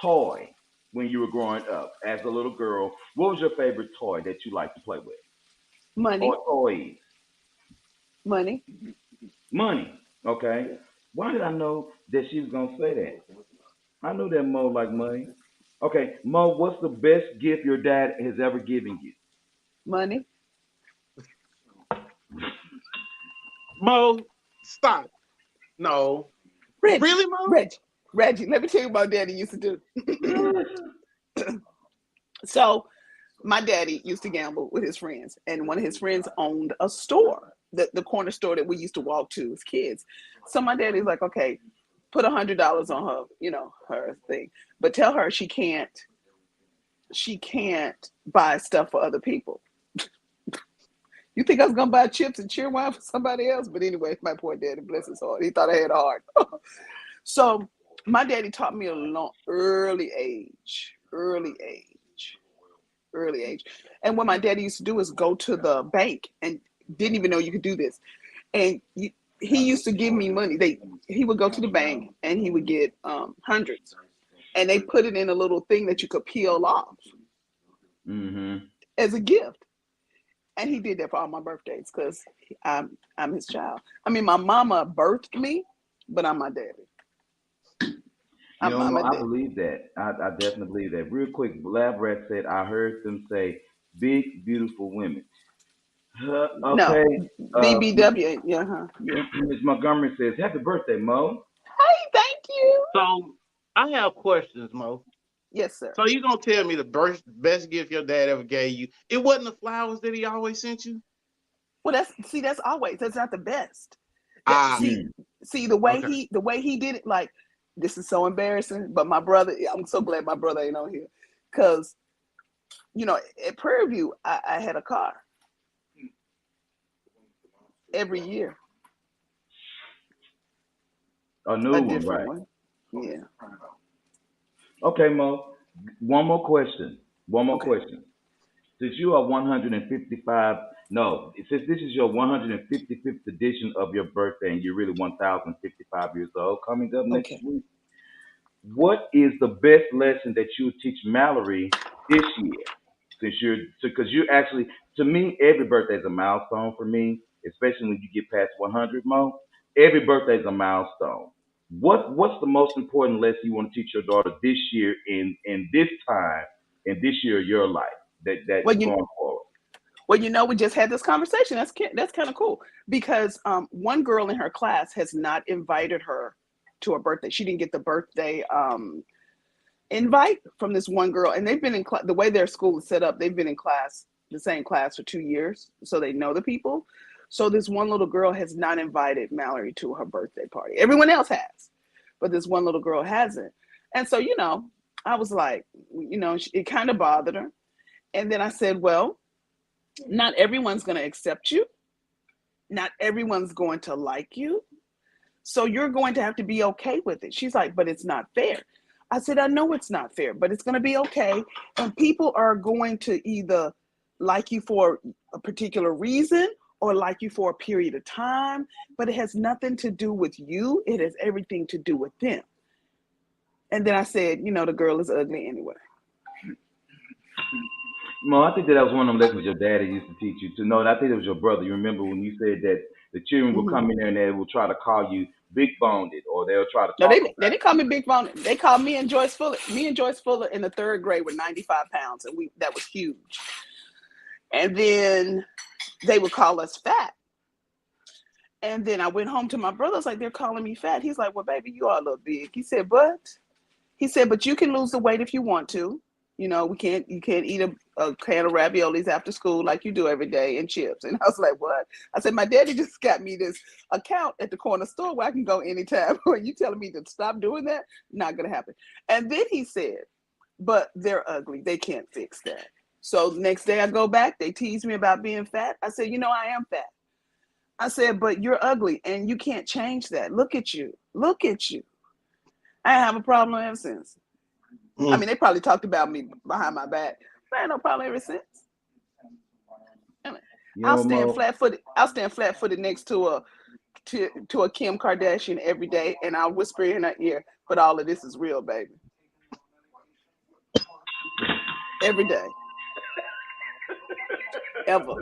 toy when you were growing up as a little girl? What was your favorite toy that you liked to play with? Or Money. toys? Money. Money. Okay. Yeah. Why did I know that she was gonna say that? I knew that Mo liked money. Okay, Mo, what's the best gift your dad has ever given you? Money. Mo, stop. No. Reggie. Really, Mo? Reggie. Reggie. Let me tell you what Daddy used to do. So my daddy used to gamble with his friends, and one of his friends owned a store, the corner store that we used to walk to as kids. So my daddy's like, okay, put $100 on her, her thing, but tell her she can't buy stuff for other people. You think I was gonna buy chips and cheer wine for somebody else? But anyway, my poor daddy, bless his heart, he thought I had a heart. So my daddy taught me a long, early age. And what my daddy used to do is go to the bank and didn't even know you could do this. And he used to give me money. He would go to the bank and he would get hundreds, and they put it in a little thing that you could peel off Mm-hmm. as a gift. And he did that for all my birthdays because I'm his child. I mean, my mama birthed me, but I'm my daddy. I'm Mo, a I daddy. believe that. I definitely believe that. Real quick, Lab Rat said, I heard them say big, beautiful women. No, Okay. BBW. Yeah, huh? Yeah. Ms. Montgomery says, happy birthday, Mo. Hey, thank you. So I have questions, Mo. Yes, sir. So you gonna tell me the best gift your dad ever gave you? It wasn't the flowers that he always sent you? Well, that's always, that's not the best. That Ah, see, Mm. See the way he did it, like this is so embarrassing. But my brother, I'm so glad my brother ain't on here, because at Prairie View, I had a car every year, A new a one, different right? one. Yeah. Okay, Mo. One more question. Okay. Since you are 155, no, since this is your 155th edition of your birthday and you're really 1,055 years old, coming up next Okay. week, what is the best lesson that you would teach Mallory this year? Because you're actually, to me, every birthday is a milestone for me, especially when you get past 100, Mo. Every birthday is a milestone. What's the most important lesson you want to teach your daughter this year in this time in this year of your life that Well, going forward? we just had this conversation. That's kind of cool, because one girl in her class has not invited her to her birthday. She didn't get the birthday invite from this one girl, and they've been in the way their school is set up. They've been in the same class for 2 years, so they know the people. So this one little girl has not invited Mallory to her birthday party. Everyone else has, but this one little girl hasn't. And so, I was like, it kind of bothered her. And then I said, well, not everyone's going to accept you. Not everyone's going to like you. So you're going to have to be okay with it. She's like, but it's not fair. I said, I know it's not fair, but it's going to be okay. And people are going to either like you for a particular reason or like you for a period of time, but it has nothing to do with you. It has everything to do with them. And then I said, the girl is ugly anyway. Mo, I think that was one of them lessons your daddy used to teach you to know. And I think it was your brother. You remember when you said that the children will come in there and they will try to call you big boned, or they'll try to No, talk they didn't call me Big Bone. They called me and Joyce Fuller. Me and Joyce Fuller in the 3rd grade were 95 pounds, and that was huge. And then they would call us fat. And then I went home to my brother. I was like, they're calling me fat. He's like, well, baby, you are a little big. He said, but you can lose the weight if you want to. You can't eat a can of raviolis after school like you do every day, and chips. And I was like, what? I said, my daddy just got me this account at the corner store where I can go anytime. Are you telling me to stop doing that? Not going to happen. And then he said, but they're ugly. They can't fix that. So next day I go back. They tease me about being fat. I said, I am fat. I said, but you're ugly and you can't change that. Look at you. Look at you. I have a problem ever since. I mean, they probably talked about me behind my back, but I ain't no problem ever since. I'll stand flat-footed next to a Kim Kardashian every day, and I'll whisper in her ear, but all of this is real, baby. Every day. Ever.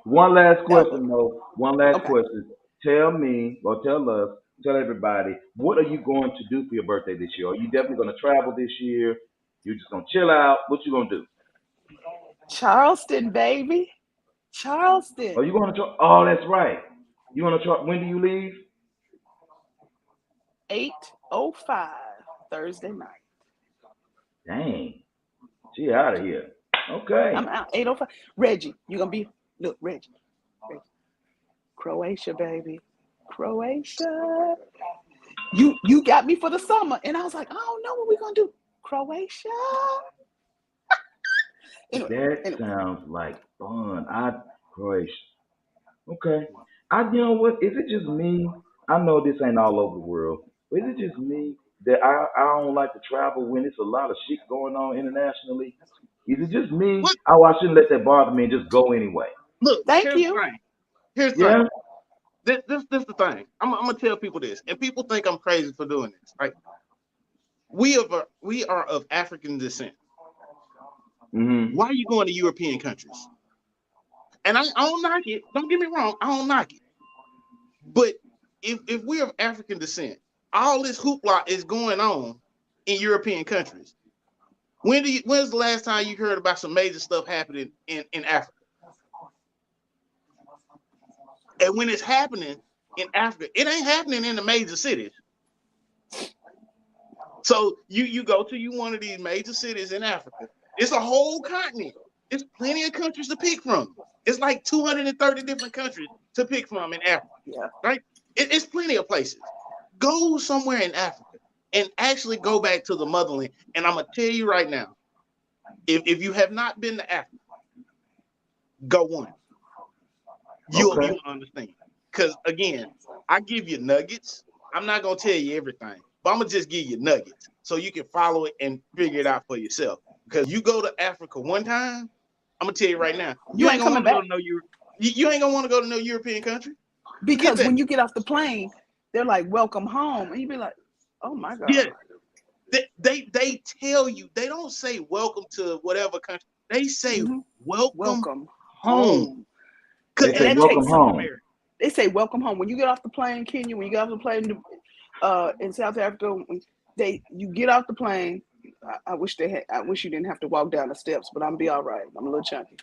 One last question, though. One last question. Tell me, or tell everybody, what are you going to do for your birthday this year? Are you definitely going to travel this year? You're just going to chill out? What you going to do? Charleston, baby. Charleston. Are you going to try? Oh, that's right. You going to try? When do you leave? 8:05 Thursday night. Dang. She out of here. Okay. I'm out 8:05. Reggie, you going to be, look, Reggie. Croatia, baby. Croatia. You got me for the summer. And I was like, I don't know what we're going to do. Croatia. That sounds like fun. Croatia. Okay. You know what? Is it just me? I know this ain't all over the world, but is it just me that I don't like to travel when it's a lot of shit going on internationally? Is it just me? What? Oh, I shouldn't let that bother me and just go anyway. Look, thank you. Here's the Yeah. thing. This the thing. I'm gonna tell people this, and people think I'm crazy for doing this. Right? We are of African descent. Mm-hmm. Why are you going to European countries? And I don't knock it. Don't get me wrong. I don't knock it. But if we're of African descent, all this hoopla is going on in European countries. When's the last time you heard about some major stuff happening in Africa? And when it's happening in Africa, it ain't happening in the major cities. So you go to one of these major cities in Africa. It's a whole continent. It's plenty of countries to pick from. It's like 230 different countries to pick from in Africa. Yeah. Right? It's plenty of places. Go somewhere in Africa and actually go back to the motherland. And I'm gonna tell you right now, if you have not been to Africa, go once. You'll Okay. you'll understand. Because again, I give you nuggets. I'm not gonna tell you everything, but I'm gonna just give you nuggets so you can follow it and figure it out for yourself. Because you go to Africa one time, I'm gonna tell you right now, You you ain't ain't gonna coming want to go back to no Europe. You ain't gonna want to go to no European country. Forget because that. when you get off the plane, they're like, "Welcome home," and you be like, "Oh my Yeah, god." they tell you they don't say welcome to whatever country. They say Hmm. welcome Welcome home. home, Cause They and say that ain't no welcome takes coming to home. America. they say welcome home when you get off the plane, Kenya. When you get off the plane in South Africa, you get off the plane. I wish they had. I wish you didn't have to walk down the steps, but I'm be all right. I'm a little chunky.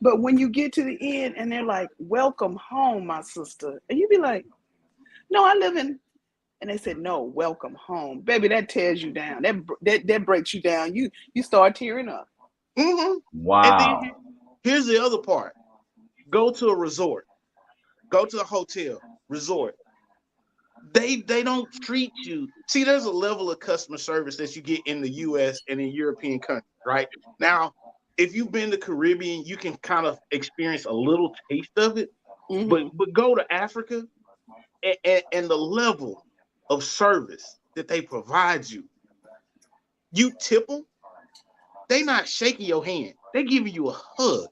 But when you get to the end and they're like, "Welcome home, my sister," and you be like, "No, I live in," and they said, "No, welcome home, baby." That tears you down. That breaks you down. You start tearing up. Mm-hmm. And then Wow. here's the other part. Go to a resort. Go to a hotel resort. They don't treat you. See, there's a level of customer service that you get in the US and in European countries, right? Now, if you've been to Caribbean, you can kind of experience a little taste of it. But Hmm. go to Africa and the level of service that they provide you. You tip them, they not shaking your hand. They giving you a hug.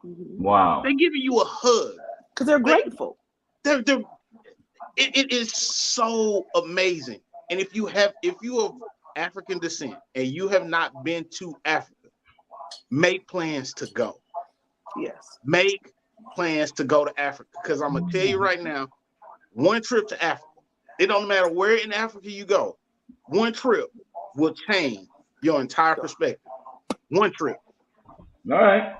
Hmm. Wow. They giving you a hug. Because they're Like grateful. they're it is so amazing. And if you of African descent and you have not been to Africa, make plans to go. Yes. Make plans to go to Africa. Because I'm gonna tell you right now, one trip to Africa, it don't matter where in Africa you go, one trip will change your entire perspective. One trip. All right.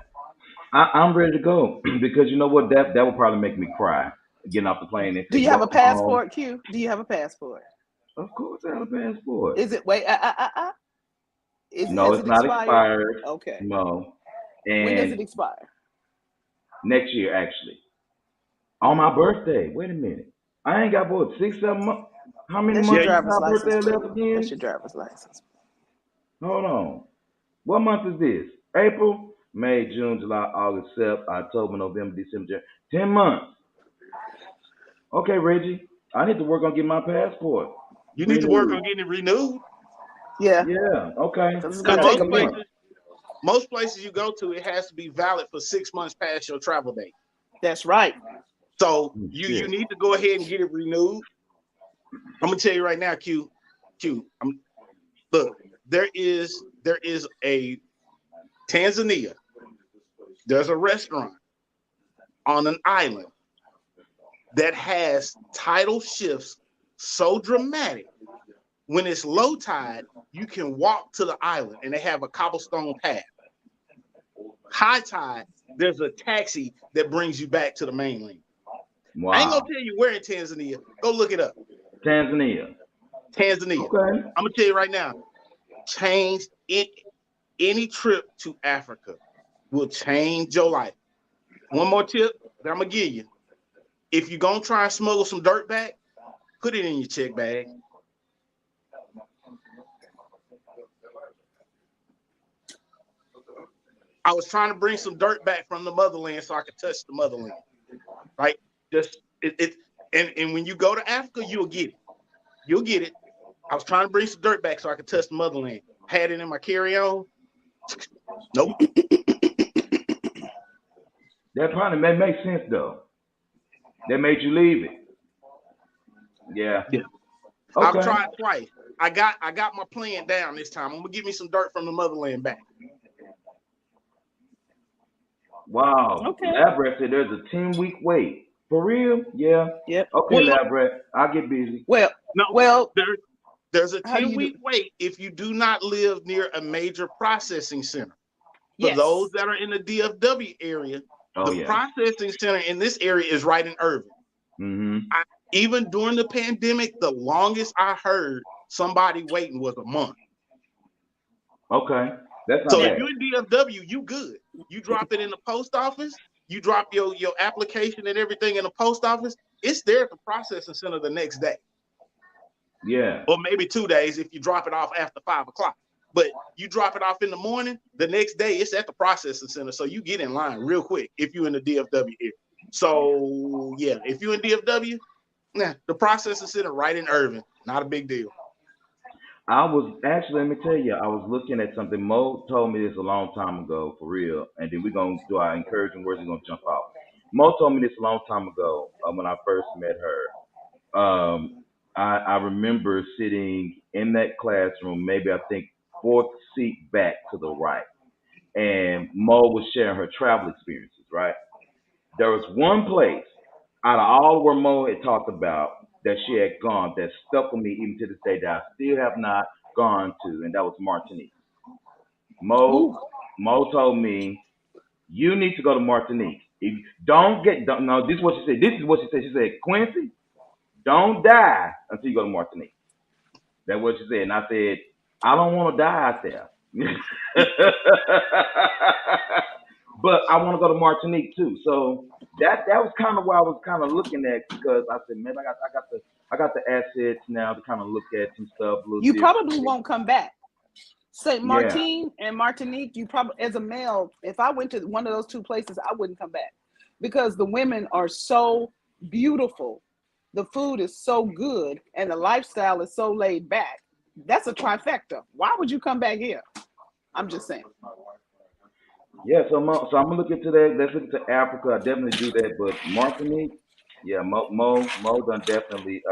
I'm ready to go because you know what? That would probably make me cry. Getting off the plane and Do say you have a welcome home. passport, Q? Do you have a passport? Of course, I have a passport. Is it wait? No, Has it's it not expired? expired. Okay. No, When does it and expire? next year actually on my birthday. Wait a minute. I ain't got what 6, 7 months. How many That's your Yeah, months you, is driver's my license birthday left plate. That's again? your driver's license. Hold on. What month is this? April, May, June, July, August, September, October, November, December, January. 10 months. Okay, Reggie. I need to work on getting my passport you need to work renewed. on getting it renewed. Yeah, Yeah. Okay. because it's Because gonna take a Alrighty then. minute. most places you go to, it has to be valid for 6 months past your travel date. That's right. So Oh, you shit. need to go ahead and get it renewed. I'm gonna tell you right now, look, there is a Tanzania. There's a restaurant on an island that has tidal shifts so dramatic. When it's low tide, you can walk to the island and they have a cobblestone path. High tide, there's a taxi that brings you back to the mainland. I ain't gonna Wow. tell you where in Tanzania. Go look it up. Tanzania. Tanzania. Okay. I'm gonna tell you right now. Change it. Any trip to Africa will change your life. One more tip that I'm gonna give you. If you're gonna try and smuggle some dirt back, put it in your check bag. I was trying to bring some dirt back from the motherland so I could touch the motherland. Right? Just it and when you go to Africa, you'll get it. You'll get it. I was trying to bring some dirt back so I could touch the motherland. Had it in my carry-on. Nope. That probably may make sense though. That made you leave it. Yeah. Yeah. I've Okay. tried twice. I got my plan down this time. I'm gonna give me some dirt from the motherland back. Wow. Okay. Labrat said there's a 10-week wait. For real? Yeah. Yep. Okay, Well, Labrat. I'll get busy. Well, no, well, there's a how do 10 you do? week wait if you do not live near a major processing center. For those Yes. that are in the DFW area, Oh the yeah. processing center in this area is right in Irving. Mm-hmm. Even during the pandemic, the longest I heard somebody waiting was a month. Okay. That's not So if Now, bad. you're in DFW, you good. You drop it in the post office, you drop your application and everything in the post office, it's there at the processing center the next day. Yeah. Or maybe 2 days if you drop it off after 5 o'clock. But you drop it off in the morning, the next day it's at the processing center. So you get in line real quick if you're in the DFW area. So yeah, if you're in DFW, the processing center right in Irving, not a big deal. I was actually, let me tell you, I was looking at something. Mo told me this a long time ago, for real. And then we're going to do our encouraging words. We're going to jump off. Mo told me this a long time ago when I first met her. I remember sitting in that classroom, maybe I think fourth seat back to the right. And Mo was sharing her travel experiences, right? There was one place out of all where Mo had talked about that she had gone that stuck with me even to this day that I still have not gone to, and that was Martinique. Ooh. Mo told me you need to go to Martinique. If, don't no. This is what she said. This is what she said. She said, Quincy, don't die until you go to Martinique. That's what she said, and I said, I don't want to die out there. But I want to go to Martinique too. So that was kind of where I was kind of looking at because I said, man, I got the assets now to kind of look at some stuff a little You different. probably won't come back. Saint Yeah. Martin and Martinique, you probably, as a male, if I went to one of those two places, I wouldn't come back because the women are so beautiful, the food is so good, and the lifestyle is so laid back. That's a trifecta. Why would you come back here? I'm just saying. Yeah, so I'm gonna look into that. Let's look into Africa. I definitely do that, but Martinique, yeah, Mo done definitely.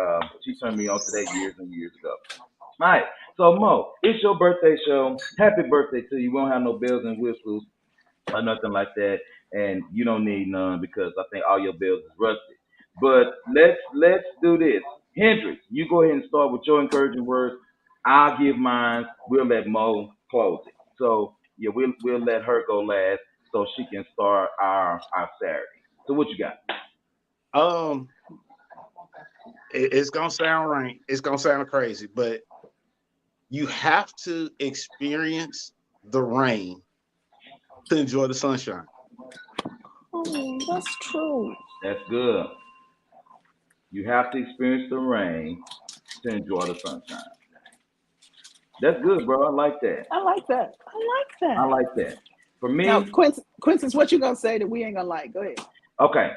She turned me on to that years and years ago. All right, so Mo, it's your birthday show. Happy birthday to you. We don't have no bells and whistles or nothing like that, and you don't need none because I think all your bells is rusted. But let's do this. Hendrix, you go ahead and start with your encouraging words. I'll give mine. We'll let Mo close it. So yeah, we'll let her go last so she can start our Saturday. So what you got? Um, it's gonna sound right. It's gonna sound crazy, but you have to experience the rain to enjoy the sunshine. Oh, that's true. That's good. You have to experience the rain to enjoy the sunshine. That's good, bro. I like that. I like that. I like I that. like that. For Now, me, Quincy, what you gonna say that we ain't gonna like? Go ahead. okay.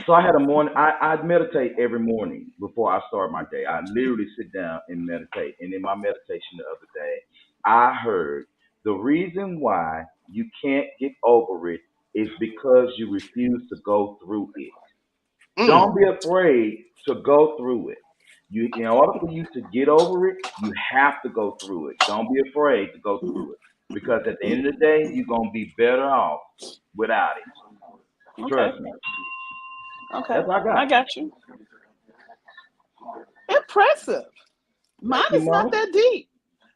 So I had a morning. I meditate every morning before I start my day. I literally sit down and meditate. And in my meditation the other day, I heard the reason why you can't get over it is because you refuse to go through it. Mm, Don't be afraid to go through it. In order for you to get over it, you have to go through it. Don't be afraid to go through it because at the end of the day, you're gonna be better off without it. Okay. Trust me. Okay. That's what I got. I got you. Impressive. Mine Thank you, is not Mo. that deep.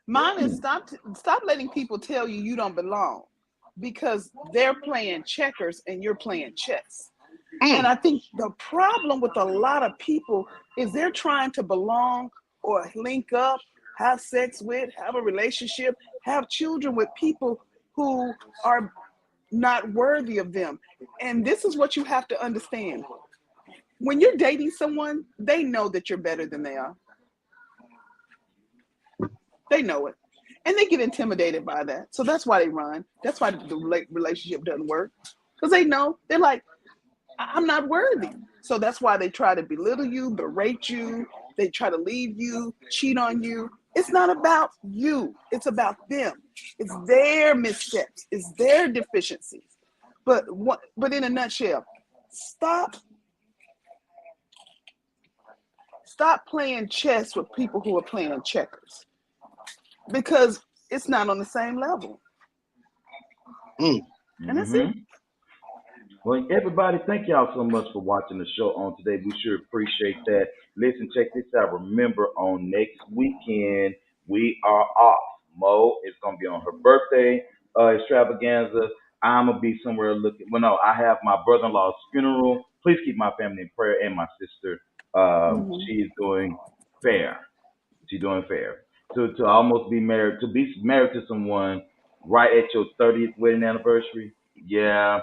Mine is Mm. stop letting people tell you you don't belong because they're playing checkers and you're playing chess. And mm. I think the problem with a lot of people is they're trying to belong or link up, have sex with, have a relationship, have children with people who are not worthy of them. And this is what you have to understand. When you're dating someone, they know that you're better than they are. They know it. And they get intimidated by that. So that's why they run. That's why the relationship doesn't work. Because they know, they're like, I'm not worthy. So that's why they try to belittle you, berate you. They try to leave you, cheat on you. It's not about you. It's about them. It's their missteps. It's their deficiencies. But in a nutshell, stop stop playing chess with people who are playing checkers because it's not on the same level. Mm. And that's it. Hmm. Well, everybody, thank y'all so much for watching the show on today. We sure appreciate that. Listen, check this out. Remember, on next weekend, we are off. Mo is going to be on her birthday extravaganza. I'm going to be somewhere looking. Well, no, I have my brother in law's funeral. Please keep my family in prayer and my sister. Mhm. She is doing fair. She's doing fair. To almost be married, to be married to someone right at your 30th wedding anniversary. Yeah,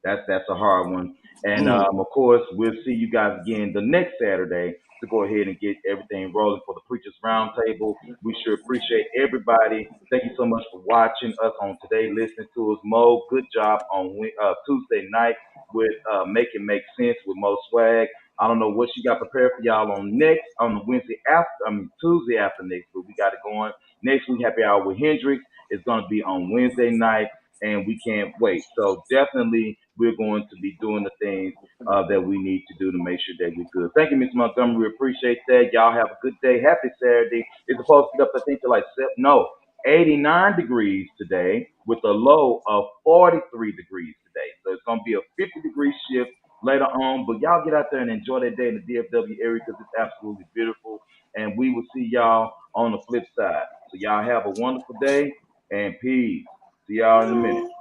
that's a hard one. And of course, we'll see you guys again the next Saturday to go ahead and get everything rolling for the Preachers Roundtable. We sure appreciate everybody. Thank you so much for watching us on today, listening to us. Mo, good job on Tuesday night with Make It Make Sense with Mo Swag. I don't know what she got prepared for y'all on the Wednesday after, Tuesday after next, but we got it going. Next week, Happy Hour with Hendrix is going to be on Wednesday night, and we can't wait. So definitely, we're going to be doing the things that we need to do to make sure that we're good. Thank you, Mr. Montgomery. We appreciate that. Y'all have a good day. Happy Saturday. It's supposed to get up, I think, to like 89 degrees today with a low of 43 degrees today. So it's going to be a 50-degree shift later on. But y'all get out there and enjoy that day in the DFW area because it's absolutely beautiful. And we will see y'all on the flip side. So y'all have a wonderful day and peace. See y'all in a minute.